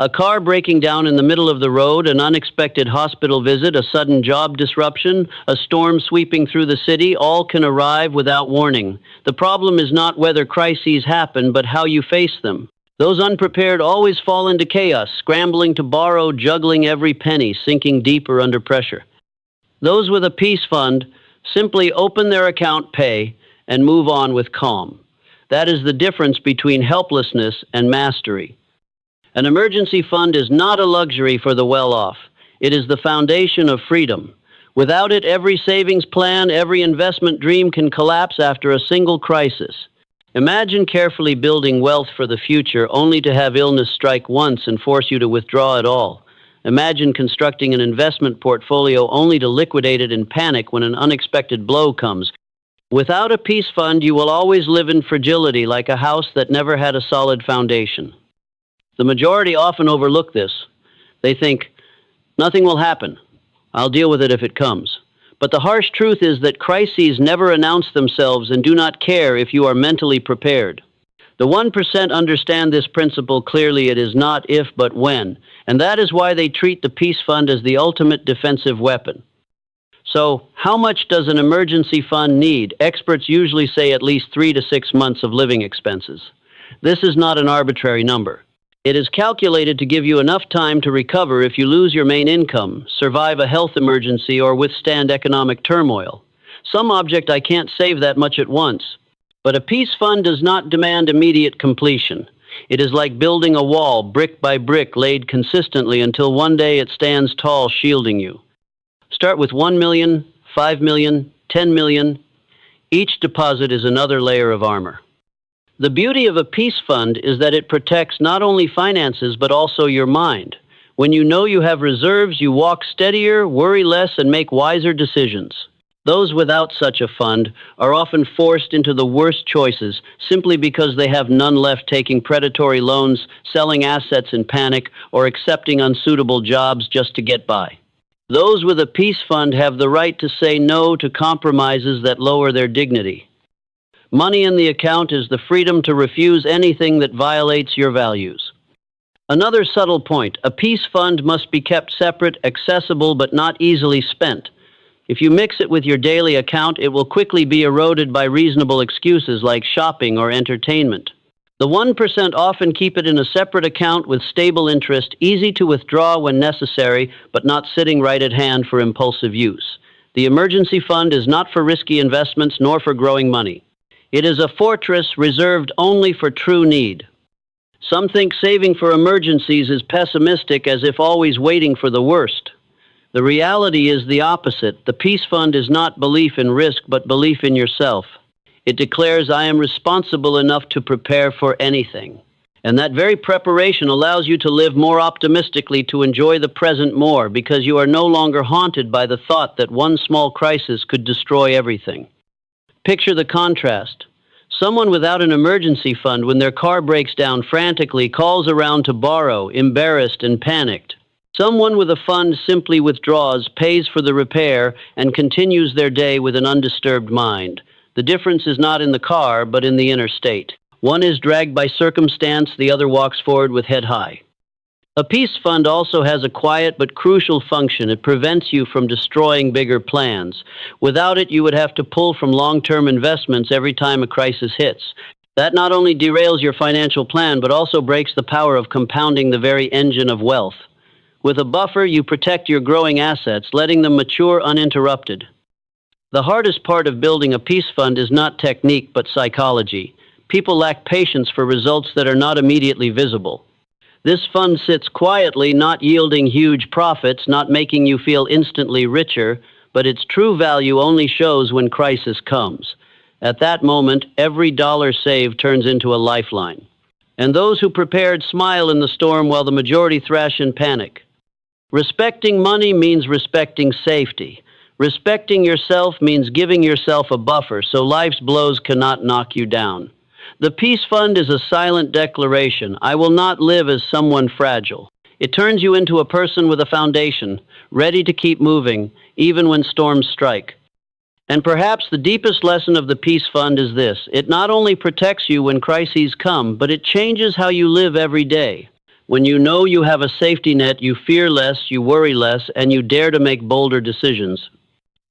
A car breaking down in the middle of the road, an unexpected hospital visit, a sudden job disruption, a storm sweeping through the city, all can arrive without warning. The problem is not whether crises happen, but how you face them. Those unprepared always fall into chaos, scrambling to borrow, juggling every penny, sinking deeper under pressure. Those with a peace fund simply open their account, pay, and move on with calm. That is the difference between helplessness and mastery. An emergency fund is not a luxury for the well-off. It is the foundation of freedom. Without it, every savings plan, every investment dream can collapse after a single crisis. Imagine carefully building wealth for the future, only to have illness strike once and force you to withdraw it all. Imagine constructing an investment portfolio only to liquidate it in panic when an unexpected blow comes. Without a peace fund, you will always live in fragility, like a house that never had a solid foundation. The majority often overlook this. They think, nothing will happen. I'll deal with it if it comes. But the harsh truth is that crises never announce themselves and do not care if you are mentally prepared. The 1% understand this principle clearly. It is not if, but when. And that is why they treat the peace fund as the ultimate defensive weapon. So, how much does an emergency fund need? Experts usually say at least 3 to 6 months of living expenses. This is not an arbitrary number. It is calculated to give you enough time to recover if you lose your main income, survive a health emergency, or withstand economic turmoil. Some object I can't save that much at once. But a peace fund does not demand immediate completion. It is like building a wall, brick by brick, laid consistently until one day it stands tall, shielding you. Start with 1 million, 5 million, 10 million. Each deposit is another layer of armor. The beauty of a peace fund is that it protects not only finances, but also your mind. When you know you have reserves, you walk steadier, worry less, and make wiser decisions. Those without such a fund are often forced into the worst choices simply because they have none left, taking predatory loans, selling assets in panic, or accepting unsuitable jobs just to get by. Those with a peace fund have the right to say no to compromises that lower their dignity. Money in the account is the freedom to refuse anything that violates your values. Another subtle point: a peace fund must be kept separate, accessible, but not easily spent. If you mix it with your daily account, it will quickly be eroded by reasonable excuses like shopping or entertainment. The 1% often keep it in a separate account with stable interest, easy to withdraw when necessary, but not sitting right at hand for impulsive use. The emergency fund is not for risky investments nor for growing money. It is a fortress reserved only for true need. Some think saving for emergencies is pessimistic, as if always waiting for the worst. The reality is the opposite. The peace fund is not belief in risk, but belief in yourself. It declares, I am responsible enough to prepare for anything. And that very preparation allows you to live more optimistically, to enjoy the present more, because you are no longer haunted by the thought that one small crisis could destroy everything. Picture the contrast. Someone without an emergency fund, when their car breaks down, frantically calls around to borrow, embarrassed and panicked. Someone with a fund simply withdraws, pays for the repair, and continues their day with an undisturbed mind. The difference is not in the car, but in the inner state. One is dragged by circumstance, the other walks forward with head high. A peace fund also has a quiet but crucial function. It prevents you from destroying bigger plans. Without it, you would have to pull from long-term investments every time a crisis hits. That not only derails your financial plan, but also breaks the power of compounding the very engine of wealth. With a buffer, you protect your growing assets, letting them mature uninterrupted. The hardest part of building a peace fund is not technique, but psychology. People lack patience for results that are not immediately visible. This fund sits quietly, not yielding huge profits, not making you feel instantly richer, but its true value only shows when crisis comes. At that moment, every dollar saved turns into a lifeline. And those who prepared smile in the storm while the majority thrash in panic. Respecting money means respecting safety. Respecting yourself means giving yourself a buffer so life's blows cannot knock you down. The peace fund is a silent declaration. I will not live as someone fragile. It turns you into a person with a foundation, ready to keep moving, even when storms strike. And perhaps the deepest lesson of the peace fund is this: it not only protects you when crises come, but it changes how you live every day. When you know you have a safety net, you fear less, you worry less, and you dare to make bolder decisions.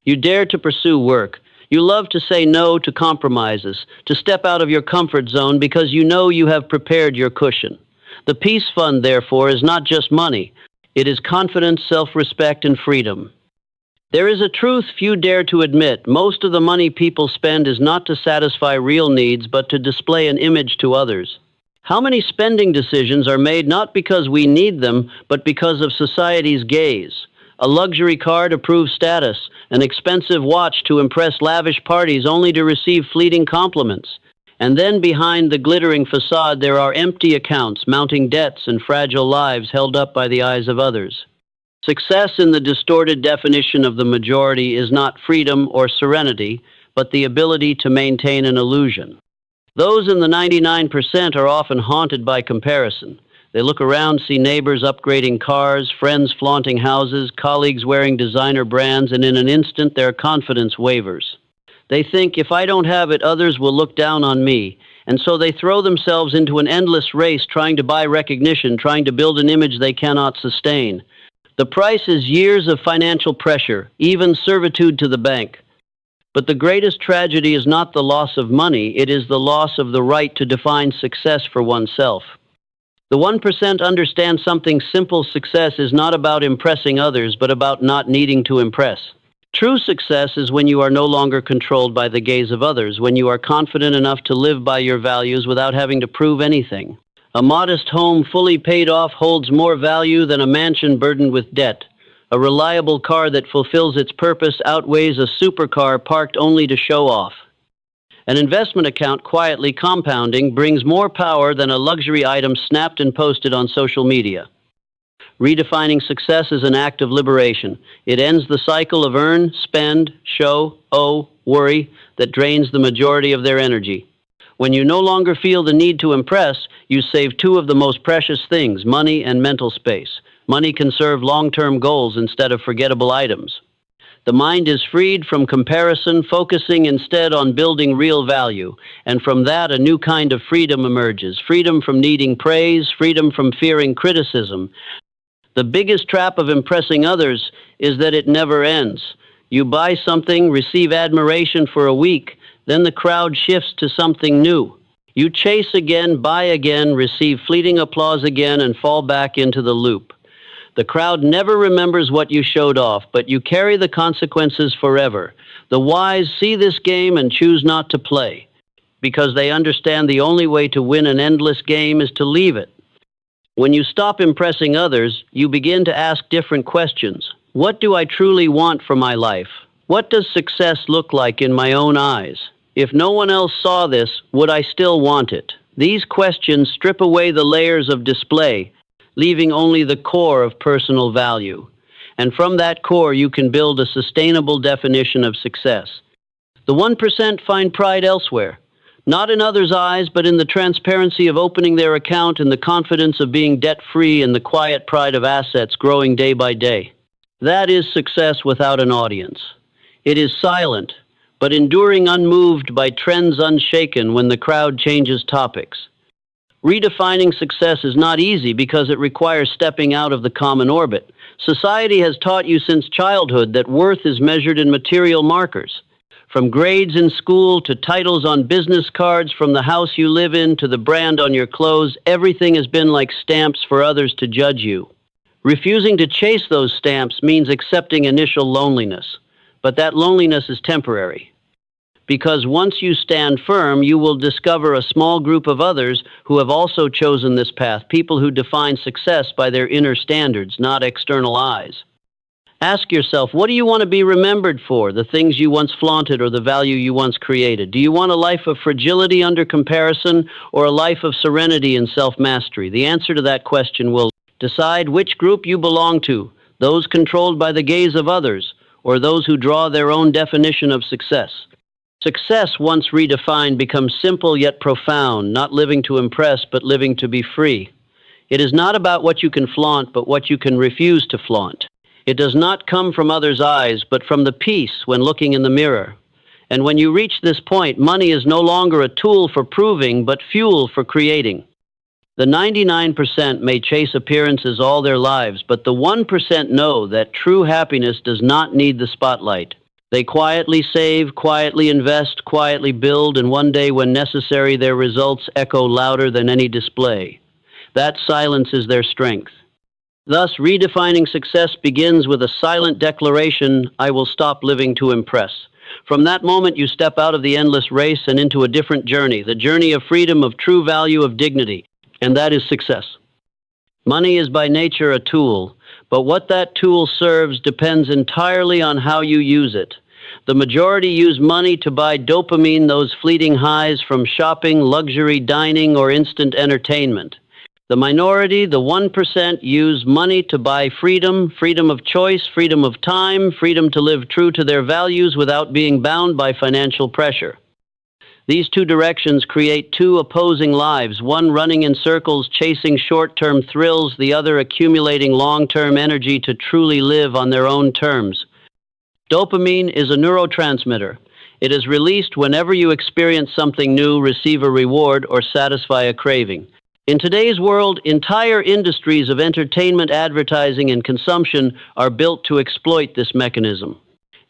You dare to pursue work. You love to say no to compromises, to step out of your comfort zone because you know you have prepared your cushion. The peace fund, therefore, is not just money. It is confidence, self-respect, and freedom. There is a truth few dare to admit. Most of the money people spend is not to satisfy real needs, but to display an image to others. How many spending decisions are made not because we need them, but because of society's gaze? A luxury car to prove status, an expensive watch to impress lavish parties only to receive fleeting compliments. And then behind the glittering facade there are empty accounts, mounting debts, and fragile lives held up by the eyes of others. Success in the distorted definition of the majority is not freedom or serenity, but the ability to maintain an illusion. Those in the 99% are often haunted by comparison. They look around, see neighbors upgrading cars, friends flaunting houses, colleagues wearing designer brands, and in an instant their confidence wavers. They think, if I don't have it, others will look down on me. And so they throw themselves into an endless race, trying to buy recognition, trying to build an image they cannot sustain. The price is years of financial pressure, even servitude to the bank. But the greatest tragedy is not the loss of money, it is the loss of the right to define success for oneself. The 1% understand something simple: success is not about impressing others, but about not needing to impress. True success is when you are no longer controlled by the gaze of others, when you are confident enough to live by your values without having to prove anything. A modest home fully paid off holds more value than a mansion burdened with debt. A reliable car that fulfills its purpose outweighs a supercar parked only to show off. An investment account quietly compounding brings more power than a luxury item snapped and posted on social media. Redefining success is an act of liberation. It ends the cycle of earn, spend, show, owe, worry that drains the majority of their energy. When you no longer feel the need to impress, you save two of the most precious things: money and mental space. Money can serve long-term goals instead of forgettable items. The mind is freed from comparison, focusing instead on building real value. And from that, a new kind of freedom emerges. Freedom from needing praise, freedom from fearing criticism. The biggest trap of impressing others is that it never ends. You buy something, receive admiration for a week, then the crowd shifts to something new. You chase again, buy again, receive fleeting applause again, and fall back into the loop. The crowd never remembers what you showed off, but you carry the consequences forever. The wise see this game and choose not to play, because they understand the only way to win an endless game is to leave it. When you stop impressing others, you begin to ask different questions. What do I truly want for my life? What does success look like in my own eyes? If no one else saw this, would I still want it? These questions strip away the layers of display, leaving only the core of personal value. And from that core, you can build a sustainable definition of success. The 1% find pride elsewhere, not in others' eyes, but in the transparency of opening their account and the confidence of being debt-free and the quiet pride of assets growing day by day. That is success without an audience. It is silent, but enduring, unmoved by trends, unshaken when the crowd changes topics. Redefining success is not easy because it requires stepping out of the common orbit. Society has taught you since childhood that worth is measured in material markers. From grades in school to titles on business cards, from the house you live in to the brand on your clothes, everything has been like stamps for others to judge you. Refusing to chase those stamps means accepting initial loneliness, but that loneliness is temporary. Because once you stand firm, you will discover a small group of others who have also chosen this path, people who define success by their inner standards, not external eyes. Ask yourself, what do you want to be remembered for? The things you once flaunted or the value you once created? Do you want a life of fragility under comparison or a life of serenity and self-mastery? The answer to that question will decide which group you belong to, those controlled by the gaze of others or those who draw their own definition of success. Success, once redefined, becomes simple yet profound, not living to impress, but living to be free. It is not about what you can flaunt, but what you can refuse to flaunt. It does not come from others' eyes, but from the peace when looking in the mirror. And when you reach this point, money is no longer a tool for proving, but fuel for creating. The 99% may chase appearances all their lives, but the 1% know that true happiness does not need the spotlight. They quietly save, quietly invest, quietly build, and one day when necessary, their results echo louder than any display. That silence is their strength. Thus, redefining success begins with a silent declaration, I will stop living to impress. From that moment, you step out of the endless race and into a different journey, the journey of freedom, of true value, of dignity, and that is success. Money is by nature a tool, but what that tool serves depends entirely on how you use it. The majority use money to buy dopamine, those fleeting highs from shopping, luxury dining, or instant entertainment. The minority, the 1%, use money to buy freedom, freedom of choice, freedom of time, freedom to live true to their values without being bound by financial pressure. These two directions create two opposing lives, one running in circles, chasing short-term thrills, the other accumulating long-term energy to truly live on their own terms. Dopamine is a neurotransmitter. It is released whenever you experience something new, receive a reward, or satisfy a craving. In today's world, entire industries of entertainment, advertising, and consumption are built to exploit this mechanism.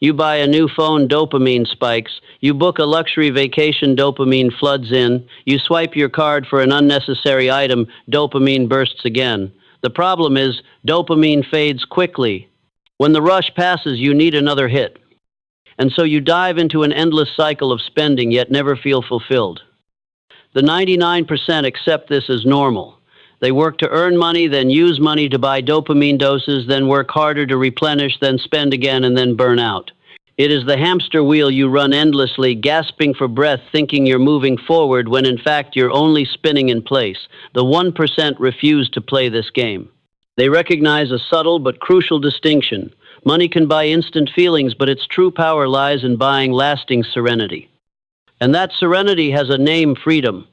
You buy a new phone, dopamine spikes. You book a luxury vacation, dopamine floods in. You swipe your card for an unnecessary item, dopamine bursts again. The problem is, dopamine fades quickly. When the rush passes, you need another hit. And so you dive into an endless cycle of spending, yet never feel fulfilled. The 99% accept this as normal. They work to earn money, then use money to buy dopamine doses, then work harder to replenish, then spend again, and then burn out. It is the hamster wheel you run endlessly, gasping for breath, thinking you're moving forward, when in fact you're only spinning in place. The 1% refuse to play this game. They recognize a subtle but crucial distinction. Money can buy instant feelings, but its true power lies in buying lasting serenity. And that serenity has a name: freedom.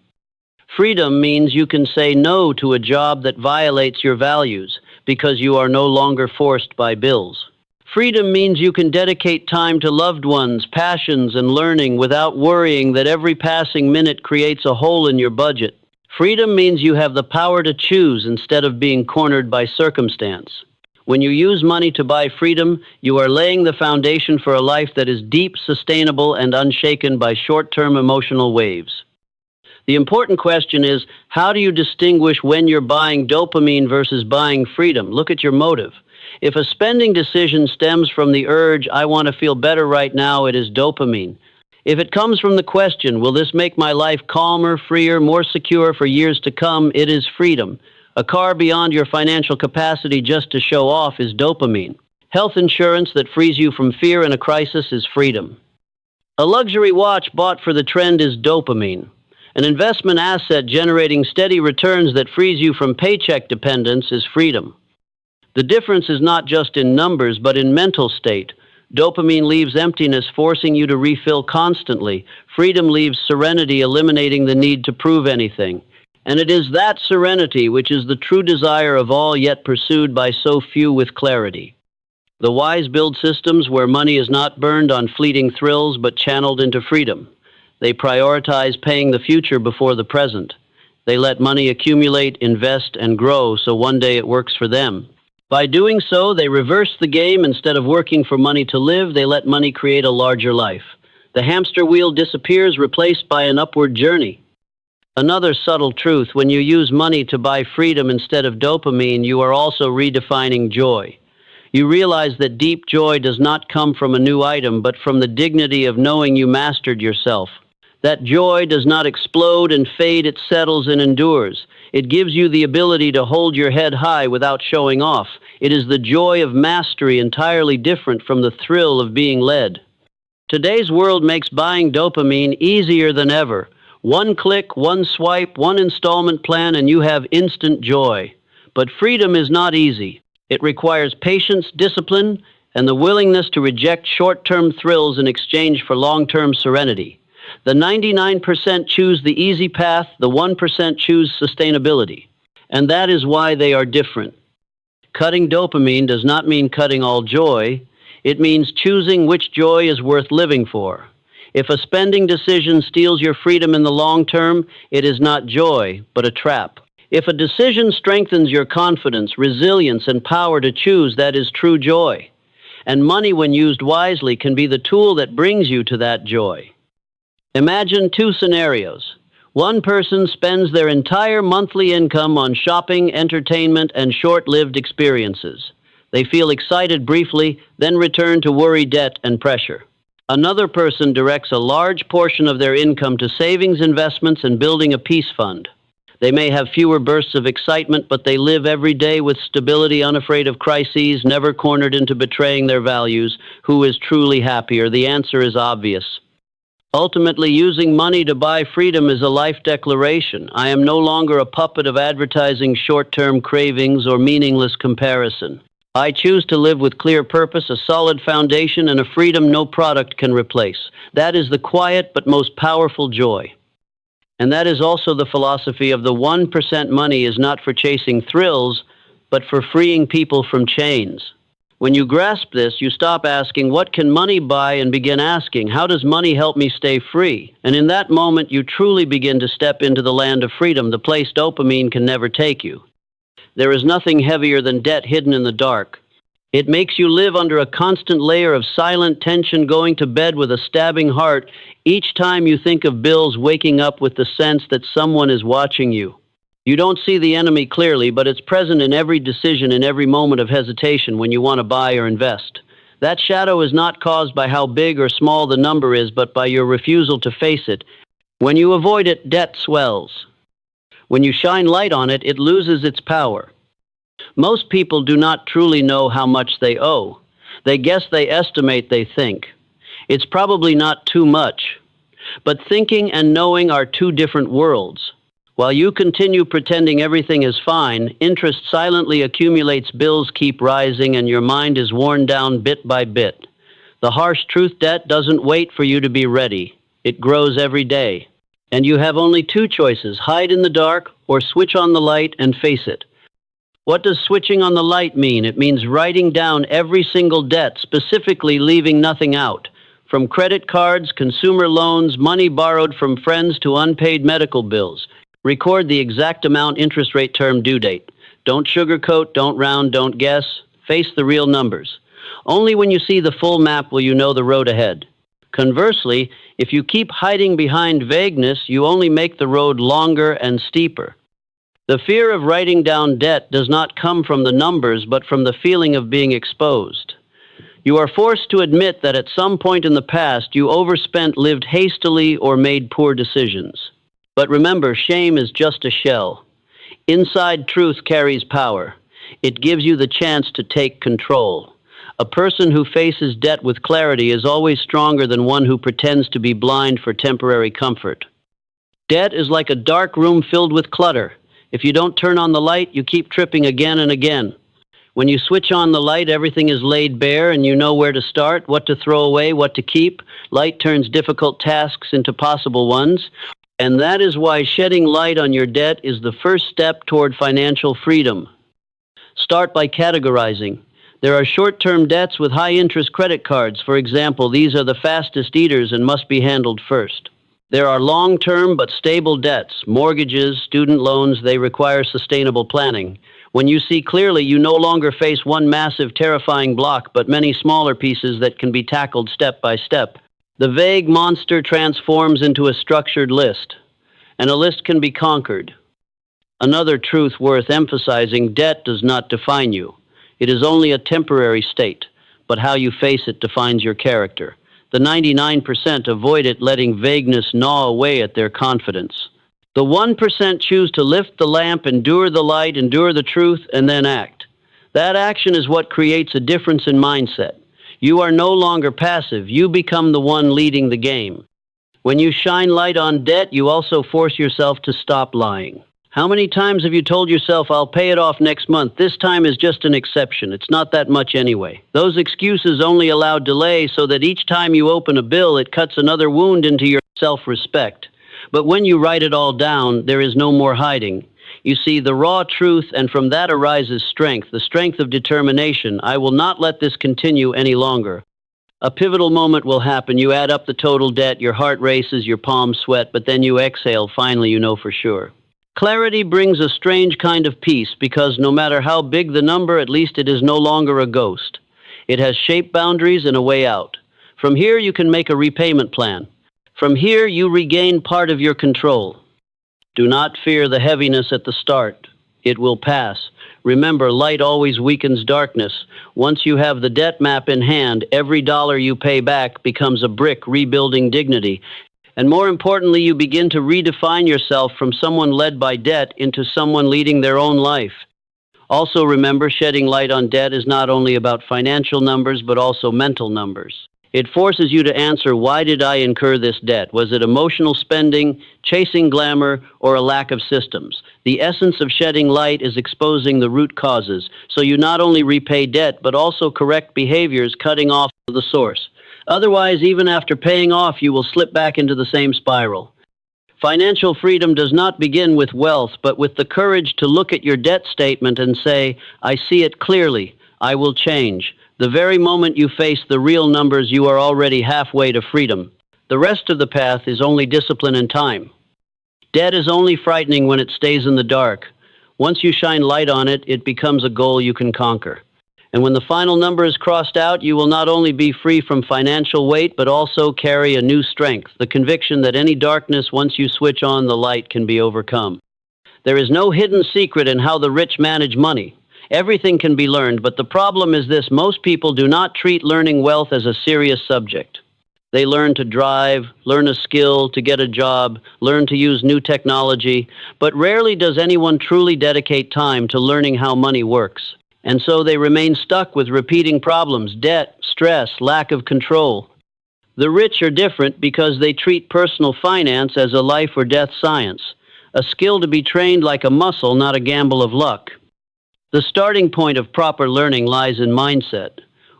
Freedom means you can say no to a job that violates your values because you are no longer forced by bills. Freedom means you can dedicate time to loved ones, passions, and learning without worrying that every passing minute creates a hole in your budget. Freedom means you have the power to choose instead of being cornered by circumstance. When you use money to buy freedom, you are laying the foundation for a life that is deep, sustainable, and unshaken by short-term emotional waves. The important question is, how do you distinguish when you're buying dopamine versus buying freedom? Look at your motive. If a spending decision stems from the urge, I want to feel better right now, it is dopamine. If it comes from the question, will this make my life calmer, freer, more secure for years to come, it is freedom. A car beyond your financial capacity just to show off is dopamine. Health insurance that frees you from fear in a crisis is freedom. A luxury watch bought for the trend is dopamine. An investment asset generating steady returns that frees you from paycheck dependence is freedom. The difference is not just in numbers, but in mental state. Dopamine leaves emptiness, forcing you to refill constantly. Freedom leaves serenity, eliminating the need to prove anything. And it is that serenity which is the true desire of all, yet pursued by so few with clarity. The wise build systems where money is not burned on fleeting thrills, but channeled into freedom. They prioritize paying the future before the present. They let money accumulate, invest, and grow so one day it works for them. By doing so, they reverse the game. Instead of working for money to live, they let money create a larger life. The hamster wheel disappears, replaced by an upward journey. Another subtle truth: when you use money to buy freedom instead of dopamine, you are also redefining joy. You realize that deep joy does not come from a new item, but from the dignity of knowing you mastered yourself. That joy does not explode and fade, it settles and endures. It gives you the ability to hold your head high without showing off. It is the joy of mastery, entirely different from the thrill of being led. Today's world makes buying dopamine easier than ever. One click, one swipe, one installment plan, and you have instant joy. But freedom is not easy. It requires patience, discipline, and the willingness to reject short-term thrills in exchange for long-term serenity. The 99% choose the easy path, the 1% choose sustainability. And that is why they are different. Cutting dopamine does not mean cutting all joy. It means choosing which joy is worth living for. If a spending decision steals your freedom in the long term, it is not joy, but a trap. If a decision strengthens your confidence, resilience, and power to choose, that is true joy. And money, when used wisely, can be the tool that brings you to that joy. Imagine two scenarios. One person spends their entire monthly income on shopping, entertainment, and short-lived experiences. They feel excited briefly, then return to worry, debt, and pressure. Another person directs a large portion of their income to savings, investments, and building a peace fund. They may have fewer bursts of excitement, but they live every day with stability, unafraid of crises, never cornered into betraying their values. Who is truly happier? The answer is obvious. Ultimately, using money to buy freedom is a life declaration. I am no longer a puppet of advertising, short-term cravings, or meaningless comparison. I choose to live with clear purpose, a solid foundation, and a freedom no product can replace. That is the quiet but most powerful joy. And that is also the philosophy of the 1%. Money is not for chasing thrills, but for freeing people from chains. When you grasp this, you stop asking, what can money buy, and begin asking, how does money help me stay free? And in that moment, you truly begin to step into the land of freedom, the place dopamine can never take you. There is nothing heavier than debt hidden in the dark. It makes you live under a constant layer of silent tension, going to bed with a stabbing heart each time you think of bills, waking up with the sense that someone is watching you. You don't see the enemy clearly, but it's present in every decision, in every moment of hesitation when you want to buy or invest. That shadow is not caused by how big or small the number is, but by your refusal to face it. When you avoid it, debt swells. When you shine light on it, it loses its power. Most people do not truly know how much they owe. They guess, they estimate, they think. It's probably not too much. But thinking and knowing are two different worlds. While you continue pretending everything is fine, interest silently accumulates, bills keep rising, and your mind is worn down bit by bit. The harsh truth: debt doesn't wait for you to be ready. It grows every day. And you have only two choices: hide in the dark or switch on the light and face it. What does switching on the light mean? It means writing down every single debt, specifically leaving nothing out. From credit cards, consumer loans, money borrowed from friends, to unpaid medical bills. Record the exact amount, interest rate, term, due date. Don't sugarcoat, don't round, don't guess. Face the real numbers. Only when you see the full map will you know the road ahead. Conversely, if you keep hiding behind vagueness, you only make the road longer and steeper. The fear of writing down debt does not come from the numbers, but from the feeling of being exposed. You are forced to admit that at some point in the past you overspent, lived hastily, or made poor decisions. But remember, shame is just a shell. Inside truth carries power. It gives you the chance to take control. A person who faces debt with clarity is always stronger than one who pretends to be blind for temporary comfort. Debt is like a dark room filled with clutter. If you don't turn on the light, you keep tripping again and again. When you switch on the light, everything is laid bare and you know where to start, what to throw away, what to keep. Light turns difficult tasks into possible ones. And that is why shedding light on your debt is the first step toward financial freedom. Start by categorizing. There are short-term debts with high-interest credit cards. For example, these are the fastest eaters and must be handled first. There are long-term but stable debts, mortgages, student loans. They require sustainable planning. When you see clearly, you no longer face one massive, terrifying block, but many smaller pieces that can be tackled step by step. The vague monster transforms into a structured list, and a list can be conquered. Another truth worth emphasizing: debt does not define you. It is only a temporary state, but how you face it defines your character. The 99% avoid it, letting vagueness gnaw away at their confidence. The 1% choose to lift the lamp, endure the light, endure the truth, and then act. That action is what creates a difference in mindset. You are no longer passive. You become the one leading the game. When you shine light on debt, you also force yourself to stop lying. How many times have you told yourself, "I'll pay it off next month. This time is just an exception. It's not that much anyway." Those excuses only allow delay, so that each time you open a bill, it cuts another wound into your self-respect. But when you write it all down, there is no more hiding. You see the raw truth, and from that arises strength, the strength of determination. I will not let this continue any longer. A pivotal moment will happen. You add up the total debt, your heart races, your palms sweat, but then you exhale. Finally, you know for sure. Clarity brings a strange kind of peace, because no matter how big the number, at least it is no longer a ghost. It has shape, boundaries, and a way out. From here, you can make a repayment plan. From here, you regain part of your control. Do not fear the heaviness at the start. It will pass. Remember, light always weakens darkness. Once you have the debt map in hand, every dollar you pay back becomes a brick rebuilding dignity. And more importantly, you begin to redefine yourself from someone led by debt into someone leading their own life. Also remember, shedding light on debt is not only about financial numbers, but also mental numbers. It forces you to answer, why did I incur this debt? Was it emotional spending, chasing glamour, or a lack of systems? The essence of shedding light is exposing the root causes, so you not only repay debt, but also correct behaviors, cutting off the source. Otherwise, even after paying off, you will slip back into the same spiral. Financial freedom does not begin with wealth, but with the courage to look at your debt statement and say, I see it clearly, I will change. The very moment you face the real numbers, you are already halfway to freedom. The rest of the path is only discipline and time. Debt is only frightening when it stays in the dark. Once you shine light on it, it becomes a goal you can conquer. And when the final number is crossed out, you will not only be free from financial weight, but also carry a new strength, the conviction that any darkness, once you switch on the light, can be overcome. There is no hidden secret in how the rich manage money. Everything can be learned, but the problem is this: most people do not treat learning wealth as a serious subject. They learn to drive, learn a skill, to get a job, learn to use new technology, but rarely does anyone truly dedicate time to learning how money works. And so they remain stuck with repeating problems: debt, stress, lack of control. The rich are different because they treat personal finance as a life or death science, a skill to be trained like a muscle, not a gamble of luck. The starting point of proper learning lies in mindset.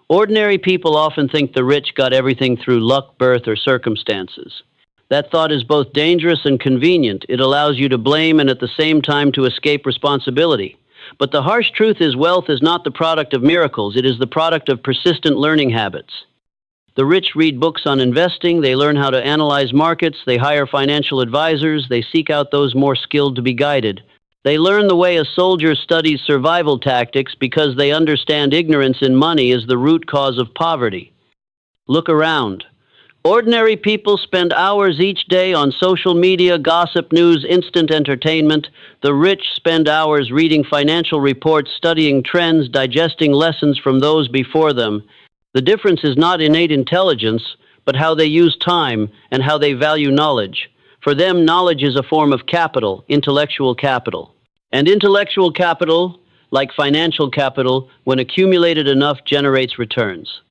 Ordinary people often think the rich got everything through luck, birth, or circumstances. That thought is both dangerous and convenient. It allows you to blame and at the same time to escape responsibility. But the harsh truth is, wealth is not the product of miracles. It is the product of persistent learning habits. The rich read books on investing, they learn how to analyze markets, they hire financial advisors, they seek out those more skilled to be guided. They learn the way a soldier studies survival tactics because they understand ignorance in money is the root cause of poverty. Look around. Ordinary people spend hours each day on social media, gossip, news, instant entertainment. The rich spend hours reading financial reports, studying trends, digesting lessons from those before them. The difference is not innate intelligence, but how they use time and how they value knowledge. For them, knowledge is a form of capital, intellectual capital. And intellectual capital, like financial capital, when accumulated enough, generates returns.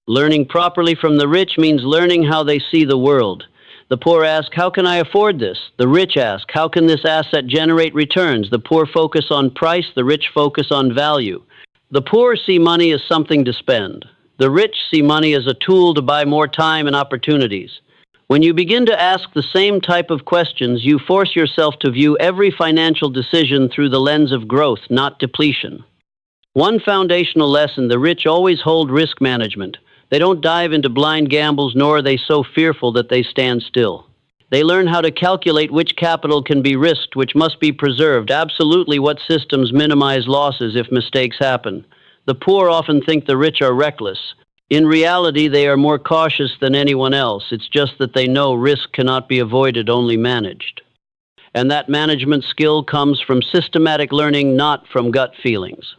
Learning properly from the rich means learning how they see the world. The poor ask, how can I afford this? The rich ask, how can this asset generate returns? The poor focus on price, the rich focus on value. The poor see money as something to spend. The rich see money as a tool to buy more time and opportunities. When you begin to ask the same type of questions, you force yourself to view every financial decision through the lens of growth, not depletion. One foundational lesson: the rich always hold risk management. They don't dive into blind gambles, nor are they so fearful that they stand still. They learn how to calculate which capital can be risked, which must be preserved, absolutely what systems minimize losses if mistakes happen. The poor often think the rich are reckless. In reality, they are more cautious than anyone else. It's just that they know risk cannot be avoided, only managed. And that management skill comes from systematic learning, not from gut feelings.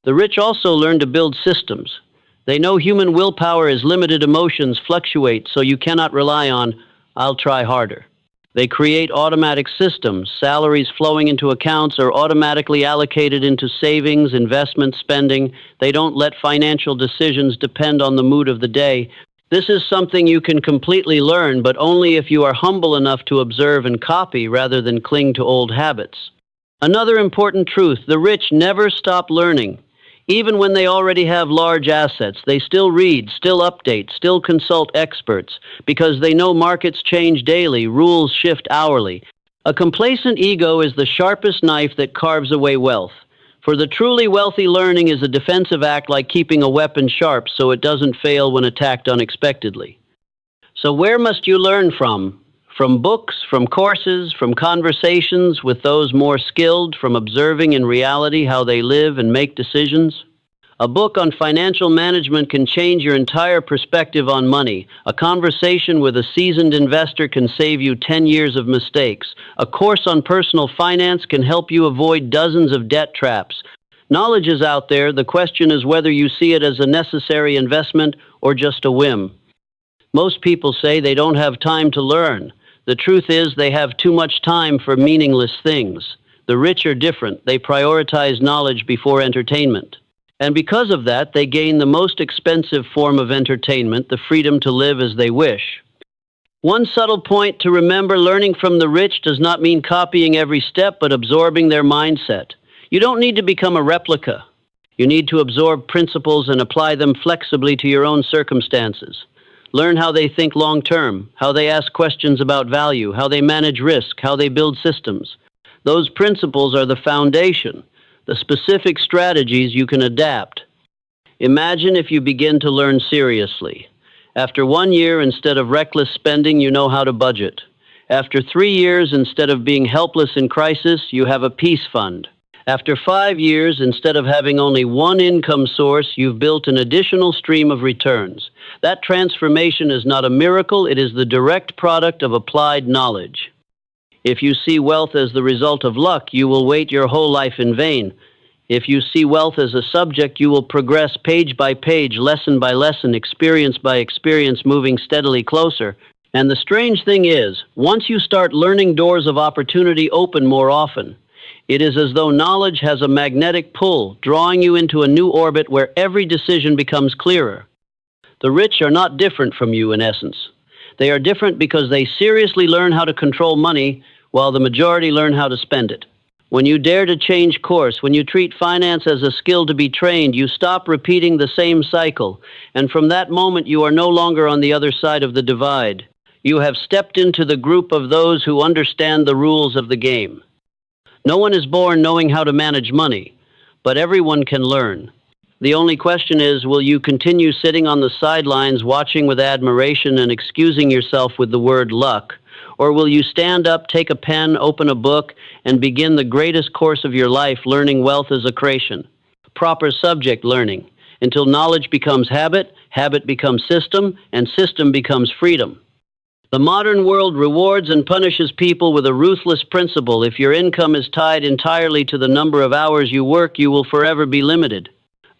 The rich also learn to build systems. They know human willpower is limited, emotions fluctuate, so you cannot rely on, I'll try harder. They create automatic systems. Salaries flowing into accounts are automatically allocated into savings, investment, spending. They don't let financial decisions depend on the mood of the day. This is something you can completely learn, but only if you are humble enough to observe and copy rather than cling to old habits. Another important truth: the rich never stop learning. Even when they already have large assets, they still read, still update, still consult experts, because they know markets change daily, rules shift hourly. A complacent ego is the sharpest knife that carves away wealth. For the truly wealthy, learning is a defensive act, like keeping a weapon sharp so it doesn't fail when attacked unexpectedly. So where must you learn from? From books, from courses, from conversations with those more skilled, from observing in reality how they live and make decisions. A book on financial management can change your entire perspective on money. A conversation with a seasoned investor can save you 10 years of mistakes. A course on personal finance can help you avoid dozens of debt traps. Knowledge is out there. The question is whether you see it as a necessary investment or just a whim. Most people say they don't have time to learn. The truth is, they have too much time for meaningless things. The rich are different. They prioritize knowledge before entertainment. And because of that, they gain the most expensive form of entertainment, the freedom to live as they wish. One subtle point to remember: learning from the rich does not mean copying every step, but absorbing their mindset. You don't need to become a replica. You need to absorb principles and apply them flexibly to your own circumstances. Learn how they think long-term, how they ask questions about value, how they manage risk, how they build systems. Those principles are the foundation, the specific strategies you can adapt. Imagine if you begin to learn seriously. After 1 year, instead of reckless spending, you know how to budget. After 3 years, instead of being helpless in crisis, you have a peace fund. After 5 years, instead of having only one income source, you've built an additional stream of returns. That transformation is not a miracle, it is the direct product of applied knowledge. If you see wealth as the result of luck, you will wait your whole life in vain. If you see wealth as a subject, you will progress page by page, lesson by lesson, experience by experience, moving steadily closer. And the strange thing is, once you start learning, doors of opportunity open more often. It is as though knowledge has a magnetic pull, drawing you into a new orbit where every decision becomes clearer. The rich are not different from you in essence. They are different because they seriously learn how to control money, while the majority learn how to spend it. When you dare to change course, when you treat finance as a skill to be trained, you stop repeating the same cycle. And from that moment, you are no longer on the other side of the divide. You have stepped into the group of those who understand the rules of the game. No one is born knowing how to manage money, but everyone can learn. The only question is, will you continue sitting on the sidelines, watching with admiration and excusing yourself with the word luck? Or will you stand up, take a pen, open a book, and begin the greatest course of your life, learning wealth as a creation? Proper subject learning. until knowledge becomes habit, habit becomes system, and system becomes freedom. The modern world rewards and punishes people with a ruthless principle. If your income is tied entirely to the number of hours you work, you will forever be limited.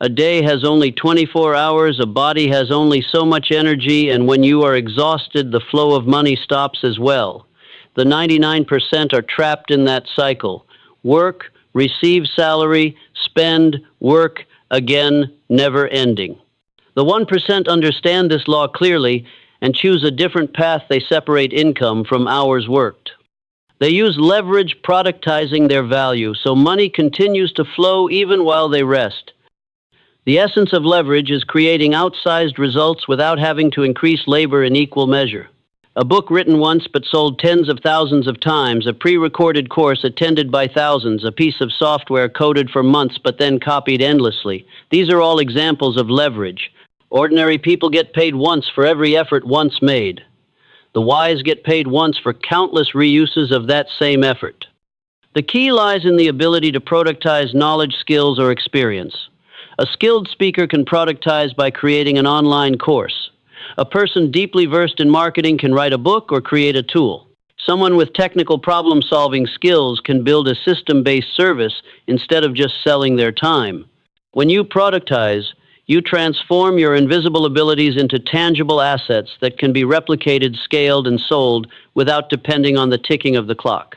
A day has only 24 hours, a body has only so much energy, and when you are exhausted, the flow of money stops as well. The 99% are trapped in that cycle. Work, receive salary, spend, work, again, never ending. The 1% understand this law clearly and choose a different path. They separate income from hours worked. They use leverage, productizing their value, so money continues to flow even while they rest. The essence of leverage is creating outsized results without having to increase labor in equal measure. A book written once but sold tens of thousands of times, a pre-recorded course attended by thousands, a piece of software coded for months but then copied endlessly. These are all examples of leverage. Ordinary people get paid once for every effort once made. The wise get paid once for countless reuses of that same effort. The key lies in the ability to productize knowledge, skills, or experience. A skilled speaker can productize by creating an online course. A person deeply versed in marketing can write a book or create a tool. Someone with technical problem-solving skills can build a system-based service instead of just selling their time. When you productize, you transform your invisible abilities into tangible assets that can be replicated, scaled, and sold without depending on the ticking of the clock.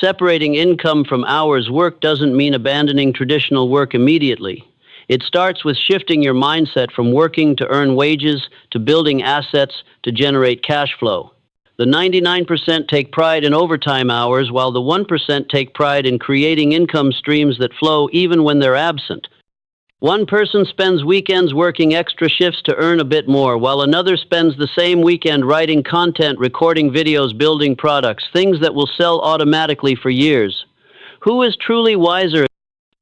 Separating income from hours worked doesn't mean abandoning traditional work immediately. It starts with shifting your mindset from working to earn wages, to building assets, to generate cash flow. The 99% take pride in overtime hours, while the 1% take pride in creating income streams that flow even when they're absent. One person spends weekends working extra shifts to earn a bit more, while another spends the same weekend writing content, recording videos, building products, things that will sell automatically for years. Who is truly wiser?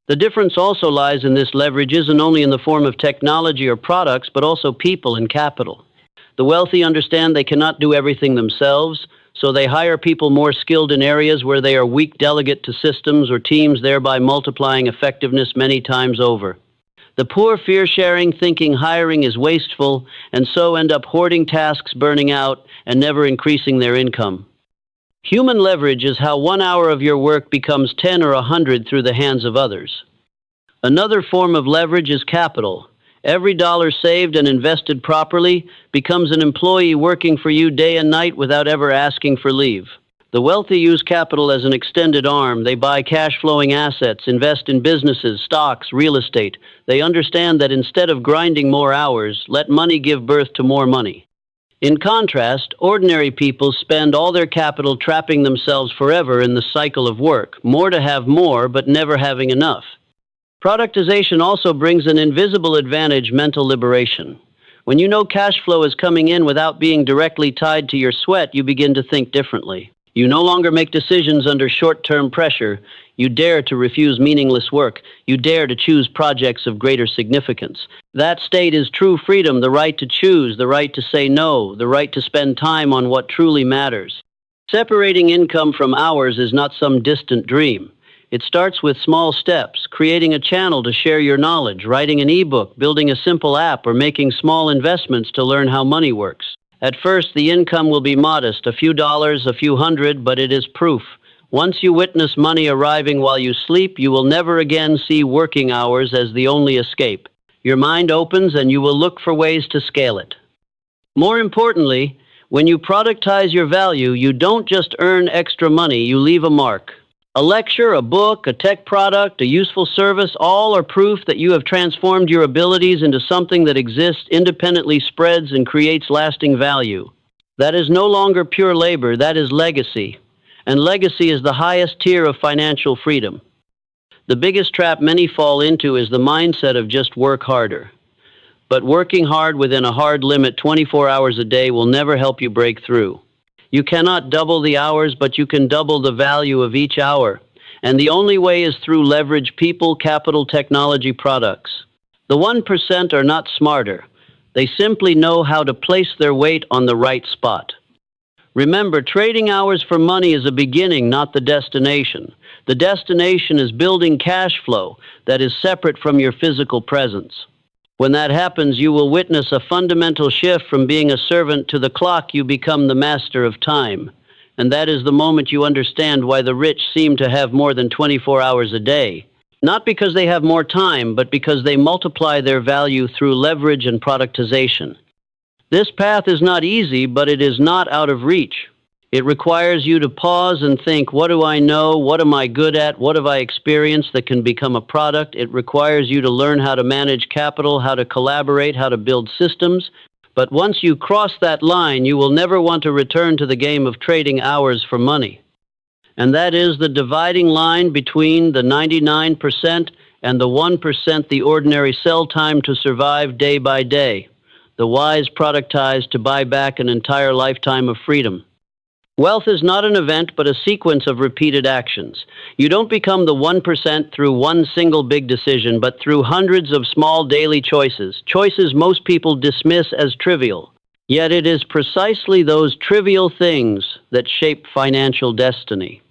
The difference also lies in this leverage isn't only in the form of technology or products, but also people and capital. The wealthy understand they cannot do everything themselves, so they hire people more skilled in areas where they are weak, delegate to systems or teams, thereby multiplying effectiveness many times over. The poor fear sharing, thinking hiring is wasteful, and so end up hoarding tasks, burning out, and never increasing their income. Human leverage is how 1 hour of your work becomes 10 or 100 through the hands of others. Another form of leverage is capital. Every dollar saved and invested properly becomes an employee working for you day and night without ever asking for leave. The wealthy use capital as an extended arm. They buy cash-flowing assets, invest in businesses, stocks, real estate. They understand that instead of grinding more hours, let money give birth to more money. In contrast, ordinary people spend all their capital trapping themselves forever in the cycle of work, more to have more, but never having enough. Productization also brings an invisible advantage: mental liberation. When you know cash flow is coming in without being directly tied to your sweat, you begin to think differently. You no longer make decisions under short-term pressure. You dare to refuse meaningless work. You dare to choose projects of greater significance. That state is true freedom: the right to choose, the right to say no, the right to spend time on what truly matters. Separating income from hours is not some distant dream. It starts with small steps: creating a channel to share your knowledge, writing an ebook, building a simple app, or making small investments to learn how money works. At first, the income will be modest, a few dollars, a few hundred, but it is proof. Once you witness money arriving while you sleep, you will never again see working hours as the only escape. Your mind opens and you will look for ways to scale it. More importantly, when you productize your value, you don't just earn extra money, you leave a mark. A lecture, a book, a tech product, a useful service, all are proof that you have transformed your abilities into something that exists independently, spreads, and creates lasting value. That is no longer pure labor, that is legacy. And legacy is the highest tier of financial freedom. The biggest trap many fall into is the mindset of just work harder. But working hard within a hard limit 24 hours a day will never help you break through. You cannot double the hours, but you can double the value of each hour. And the only way is through leverage: people, capital, technology, products. The 1% are not smarter. They simply know how to place their weight on the right spot. Remember, trading hours for money is a beginning, not the destination. The destination is building cash flow that is separate from your physical presence. When that happens, you will witness a fundamental shift from being a servant to the clock. You become the master of time. And that is the moment you understand why the rich seem to have more than 24 hours a day. Not because they have more time, but because they multiply their value through leverage and productization. This path is not easy, but it is not out of reach. It requires you to pause and think, what do I know? What am I good at? What have I experienced that can become a product? It requires you to learn how to manage capital, how to collaborate, how to build systems. But once you cross that line, you will never want to return to the game of trading hours for money. And that is the dividing line between the 99% and the 1%, the ordinary sell time to survive day by day. The wise productize to buy back an entire lifetime of freedom. Wealth is not an event, but a sequence of repeated actions. You don't become the 1% through one single big decision, but through hundreds of small daily choices, choices most people dismiss as trivial. Yet it is precisely those trivial things that shape financial destiny.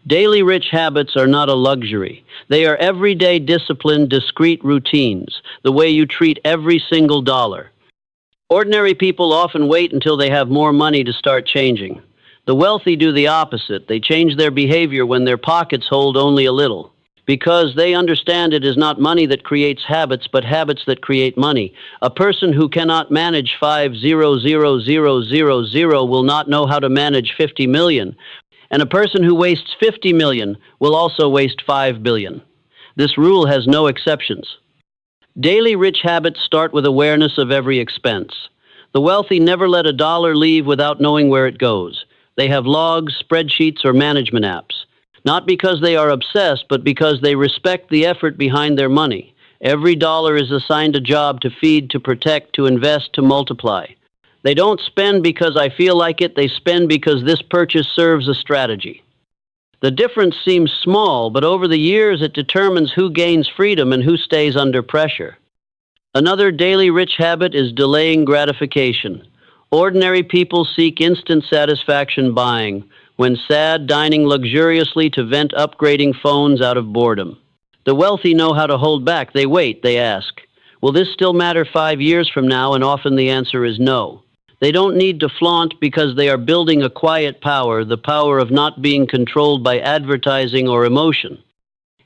Daily rich habits are not a luxury. They are everyday disciplined, discrete routines, the way you treat every single dollar. Ordinary people often wait until they have more money to start changing. The wealthy do the opposite. They change their behavior when their pockets hold only a little, because they understand it is not money that creates habits, but habits that create money. A person who cannot manage 5,000,000 will not know how to manage 50 million, and a person who wastes 50 million will also waste 5 billion. This rule has no exceptions. Daily rich habits start with awareness of every expense. The wealthy never let a dollar leave without knowing where it goes. They have logs, spreadsheets, or management apps. Not because they are obsessed, but because they respect the effort behind their money. Every dollar is assigned a job to feed, to protect, to invest, to multiply. They don't spend because I feel like it. They spend because this purchase serves a strategy. The difference seems small, but over the years it determines who gains freedom and who stays under pressure. Another daily rich habit is delaying gratification. Ordinary people seek instant satisfaction buying. When sad, dining luxuriously to vent upgrading phones out of boredom. The wealthy know how to hold back. They wait, they ask, will this still matter 5 years from now? And often the answer is no. They don't need to flaunt because they are building a quiet power, the power of not being controlled by advertising or emotion.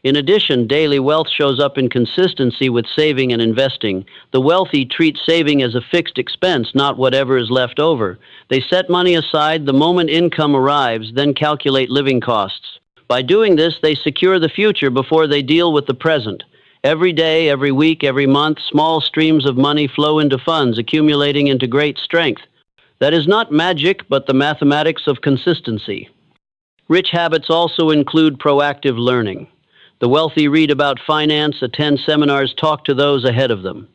In addition, daily wealth shows up in consistency with saving and investing. The wealthy treat saving as a fixed expense, not whatever is left over. They set money aside the moment income arrives, then calculate living costs. By doing this, they secure the future before they deal with the present. Every day, every week, every month, small streams of money flow into funds, accumulating into great strength. That is not magic, but the mathematics of consistency. Rich habits also include proactive learning. The wealthy read about finance, attend seminars, talk to those ahead of them.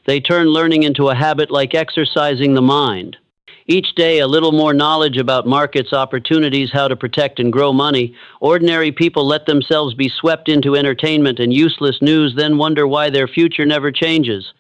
They turn learning into a habit like exercising the mind. Each day, a little more knowledge about markets, opportunities, how to protect and grow money. Ordinary people let themselves be swept into entertainment and useless news, then wonder why their future never changes.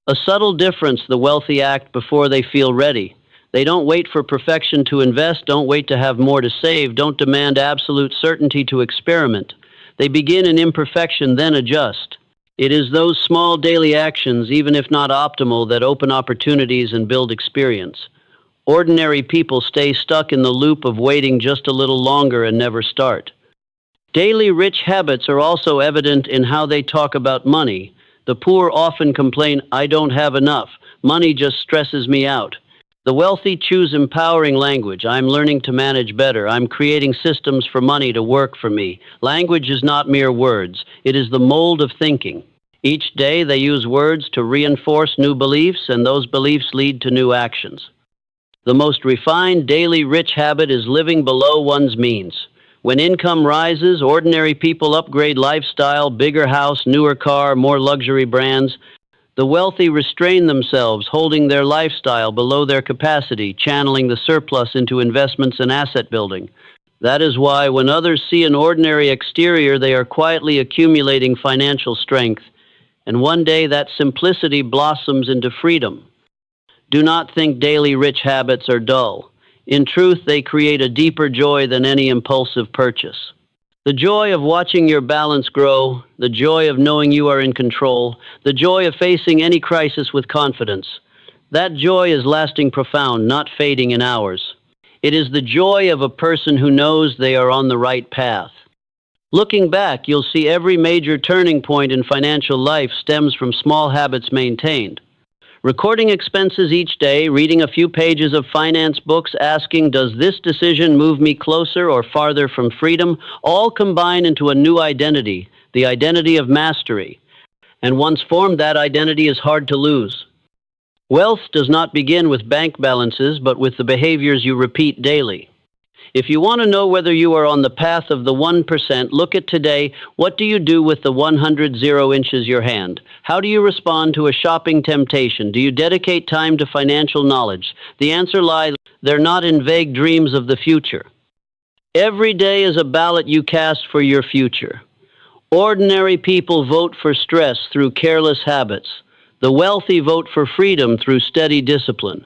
A subtle difference: the wealthy act before they feel ready. They don't wait for perfection to invest, don't wait to have more to save, don't demand absolute certainty to experiment. They begin in imperfection, then adjust. It is those small daily actions, even if not optimal, that open opportunities and build experience. Ordinary people stay stuck in the loop of waiting just a little longer and never start. Daily rich habits are also evident in how they talk about money. The poor often complain, I don't have enough. Money just stresses me out. The wealthy choose empowering language. I'm learning to manage better. I'm creating systems for money to work for me. Language is not mere words. It is the mold of thinking. Each day they use words to reinforce new beliefs, and those beliefs lead to new actions. The most refined daily rich habit is living below one's means. When income rises, ordinary people upgrade lifestyle, bigger house, newer car, more luxury brands. The wealthy restrain themselves, holding their lifestyle below their capacity, channeling the surplus into investments and asset building. That is why when others see an ordinary exterior, they are quietly accumulating financial strength. And one day that simplicity blossoms into freedom. Do not think daily rich habits are dull. In truth, they create a deeper joy than any impulsive purchase. The joy of watching your balance grow, the joy of knowing you are in control, the joy of facing any crisis with confidence. That joy is lasting profound, not fading in hours. It is the joy of a person who knows they are on the right path. Looking back, you'll see every major turning point in financial life stems from small habits maintained. Recording expenses each day, reading a few pages of finance books, asking, does this decision move me closer or farther from freedom, all combine into a new identity, the identity of mastery. And once formed, that identity is hard to lose. Wealth does not begin with bank balances, but with the behaviors you repeat daily. If you want to know whether you are on the path of the 1%, look at today. What do you do with the 100 inches your hand? How do you respond to a shopping temptation? Do you dedicate time to financial knowledge? The answer lies, they're not in vague dreams of the future. Every day is a ballot you cast for your future. Ordinary people vote for stress through careless habits. The wealthy vote for freedom through steady discipline.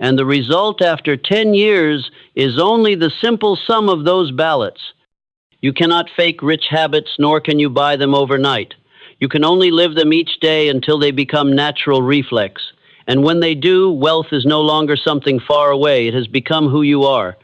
And the result after 10 years is only the simple sum of those ballots. You cannot fake rich habits, nor can you buy them overnight. You can only live them each day until they become natural reflex. And when they do, wealth is no longer something far away. It has become who you are.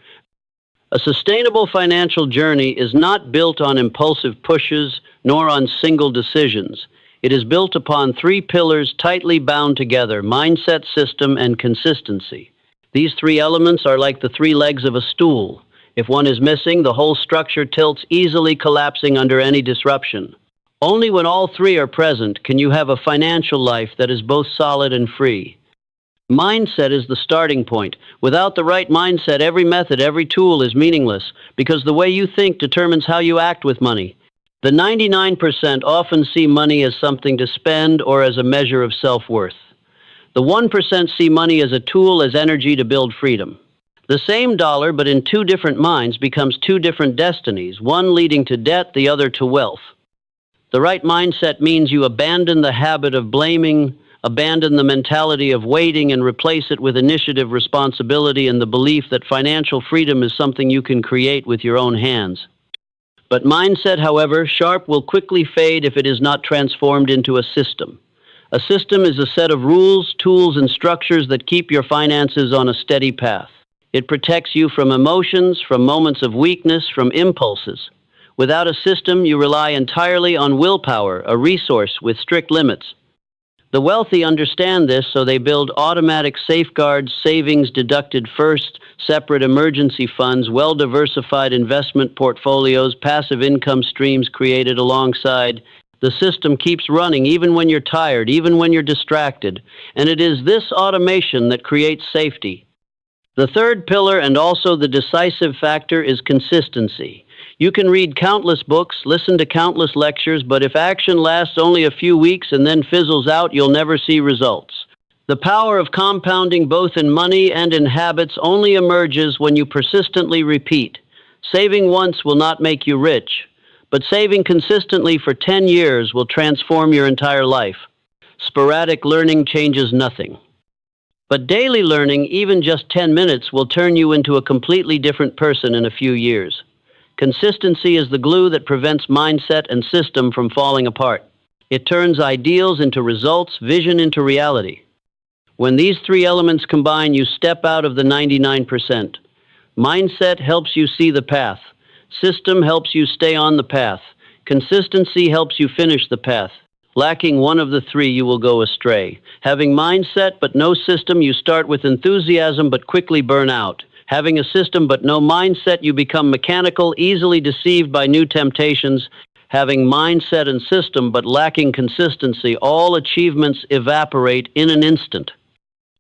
A sustainable financial journey is not built on impulsive pushes, nor on single decisions. It is built upon three pillars tightly bound together: mindset, system, and consistency. These three elements are like the three legs of a stool. If one is missing, the whole structure tilts, easily collapsing under any disruption. Only when all three are present can you have a financial life that is both solid and free. Mindset is the starting point. Without the right mindset, every method, every tool is meaningless, because the way you think determines how you act with money. The 99% often see money as something to spend or as a measure of self-worth. The 1% see money as a tool, as energy to build freedom. The same dollar, but in two different minds, becomes two different destinies, one leading to debt, the other to wealth. The right mindset means you abandon the habit of blaming, abandon the mentality of waiting, and replace it with initiative, responsibility, and the belief that financial freedom is something you can create with your own hands. But mindset, however, sharp, will quickly fade if it is not transformed into a system. A system is a set of rules, tools, and structures that keep your finances on a steady path. It protects you from emotions, from moments of weakness, from impulses. Without a system, you rely entirely on willpower, a resource with strict limits. The wealthy understand this, so they build automatic safeguards, savings deducted first, separate emergency funds, well-diversified investment portfolios, passive income streams created alongside. The system keeps running even when you're tired, even when you're distracted. And it is this automation that creates safety. The third pillar, and also the decisive factor, is consistency. You can read countless books, listen to countless lectures, but if action lasts only a few weeks and then fizzles out, you'll never see results. The power of compounding both in money and in habits only emerges when you persistently repeat. Saving once will not make you rich, but saving consistently for 10 years will transform your entire life. Sporadic learning changes nothing. But daily learning, even just 10 minutes, will turn you into a completely different person in a few years. Consistency is the glue that prevents mindset and system from falling apart. It turns ideals into results, vision into reality. When these three elements combine, you step out of the 99%. Mindset helps you see the path. System helps you stay on the path. Consistency helps you finish the path. Lacking one of the three, you will go astray. Having mindset but no system, you start with enthusiasm but quickly burn out. Having a system but no mindset, you become mechanical, easily deceived by new temptations. Having mindset and system but lacking consistency, all achievements evaporate in an instant.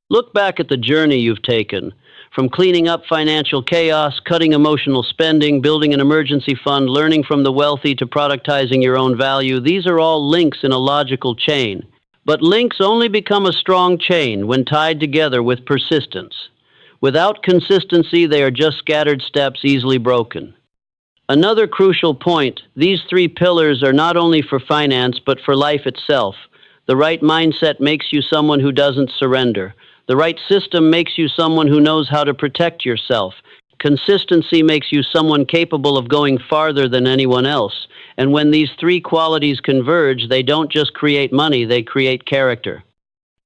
Look back at the journey you've taken. From cleaning up financial chaos, cutting emotional spending, building an emergency fund, learning from the wealthy, to productizing your own value, these are all links in a logical chain. But links only become a strong chain when tied together with persistence. Without consistency, they are just scattered steps easily broken. Another crucial point: these three pillars are not only for finance, but for life itself. The right mindset makes you someone who doesn't surrender. The right system makes you someone who knows how to protect yourself. Consistency makes you someone capable of going farther than anyone else. And when these three qualities converge, they don't just create money, they create character.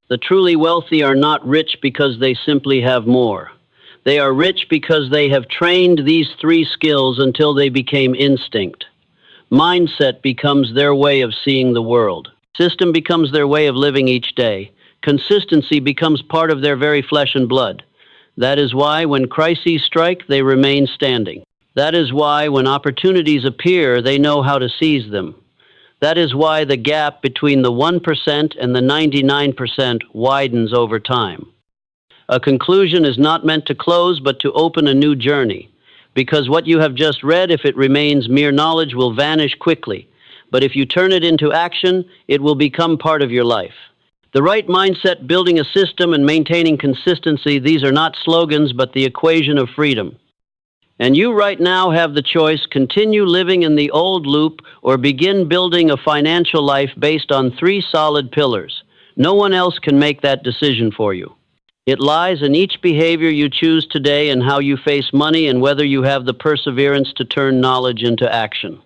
The truly wealthy are not rich because they simply have more. They are rich because they have trained these three skills until they became instinct. Mindset becomes their way of seeing the world. System becomes their way of living each day. Consistency becomes part of their very flesh and blood. That is why when crises strike, they remain standing. That is why when opportunities appear, they know how to seize them. That is why the gap between the 1% and the 99% widens over time. A conclusion is not meant to close, but to open a new journey. Because what you have just read, if it remains mere knowledge, will vanish quickly. But if you turn it into action, it will become part of your life. The right mindset, building a system, and maintaining consistency, these are not slogans, but the equation of freedom. And you right now have the choice: continue living in the old loop or begin building a financial life based on three solid pillars. No one else can make that decision for you. It lies in each behavior you choose today and how you face money and whether you have the perseverance to turn knowledge into action.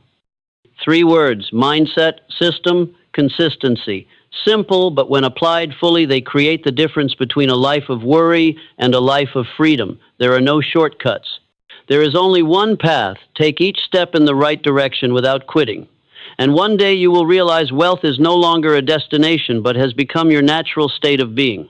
3 words: mindset, system, consistency. Simple, but when applied fully, they create the difference between a life of worry and a life of freedom. There are no shortcuts. There is only one path. Take each step in the right direction without quitting. And one day you will realize wealth is no longer a destination, but has become your natural state of being.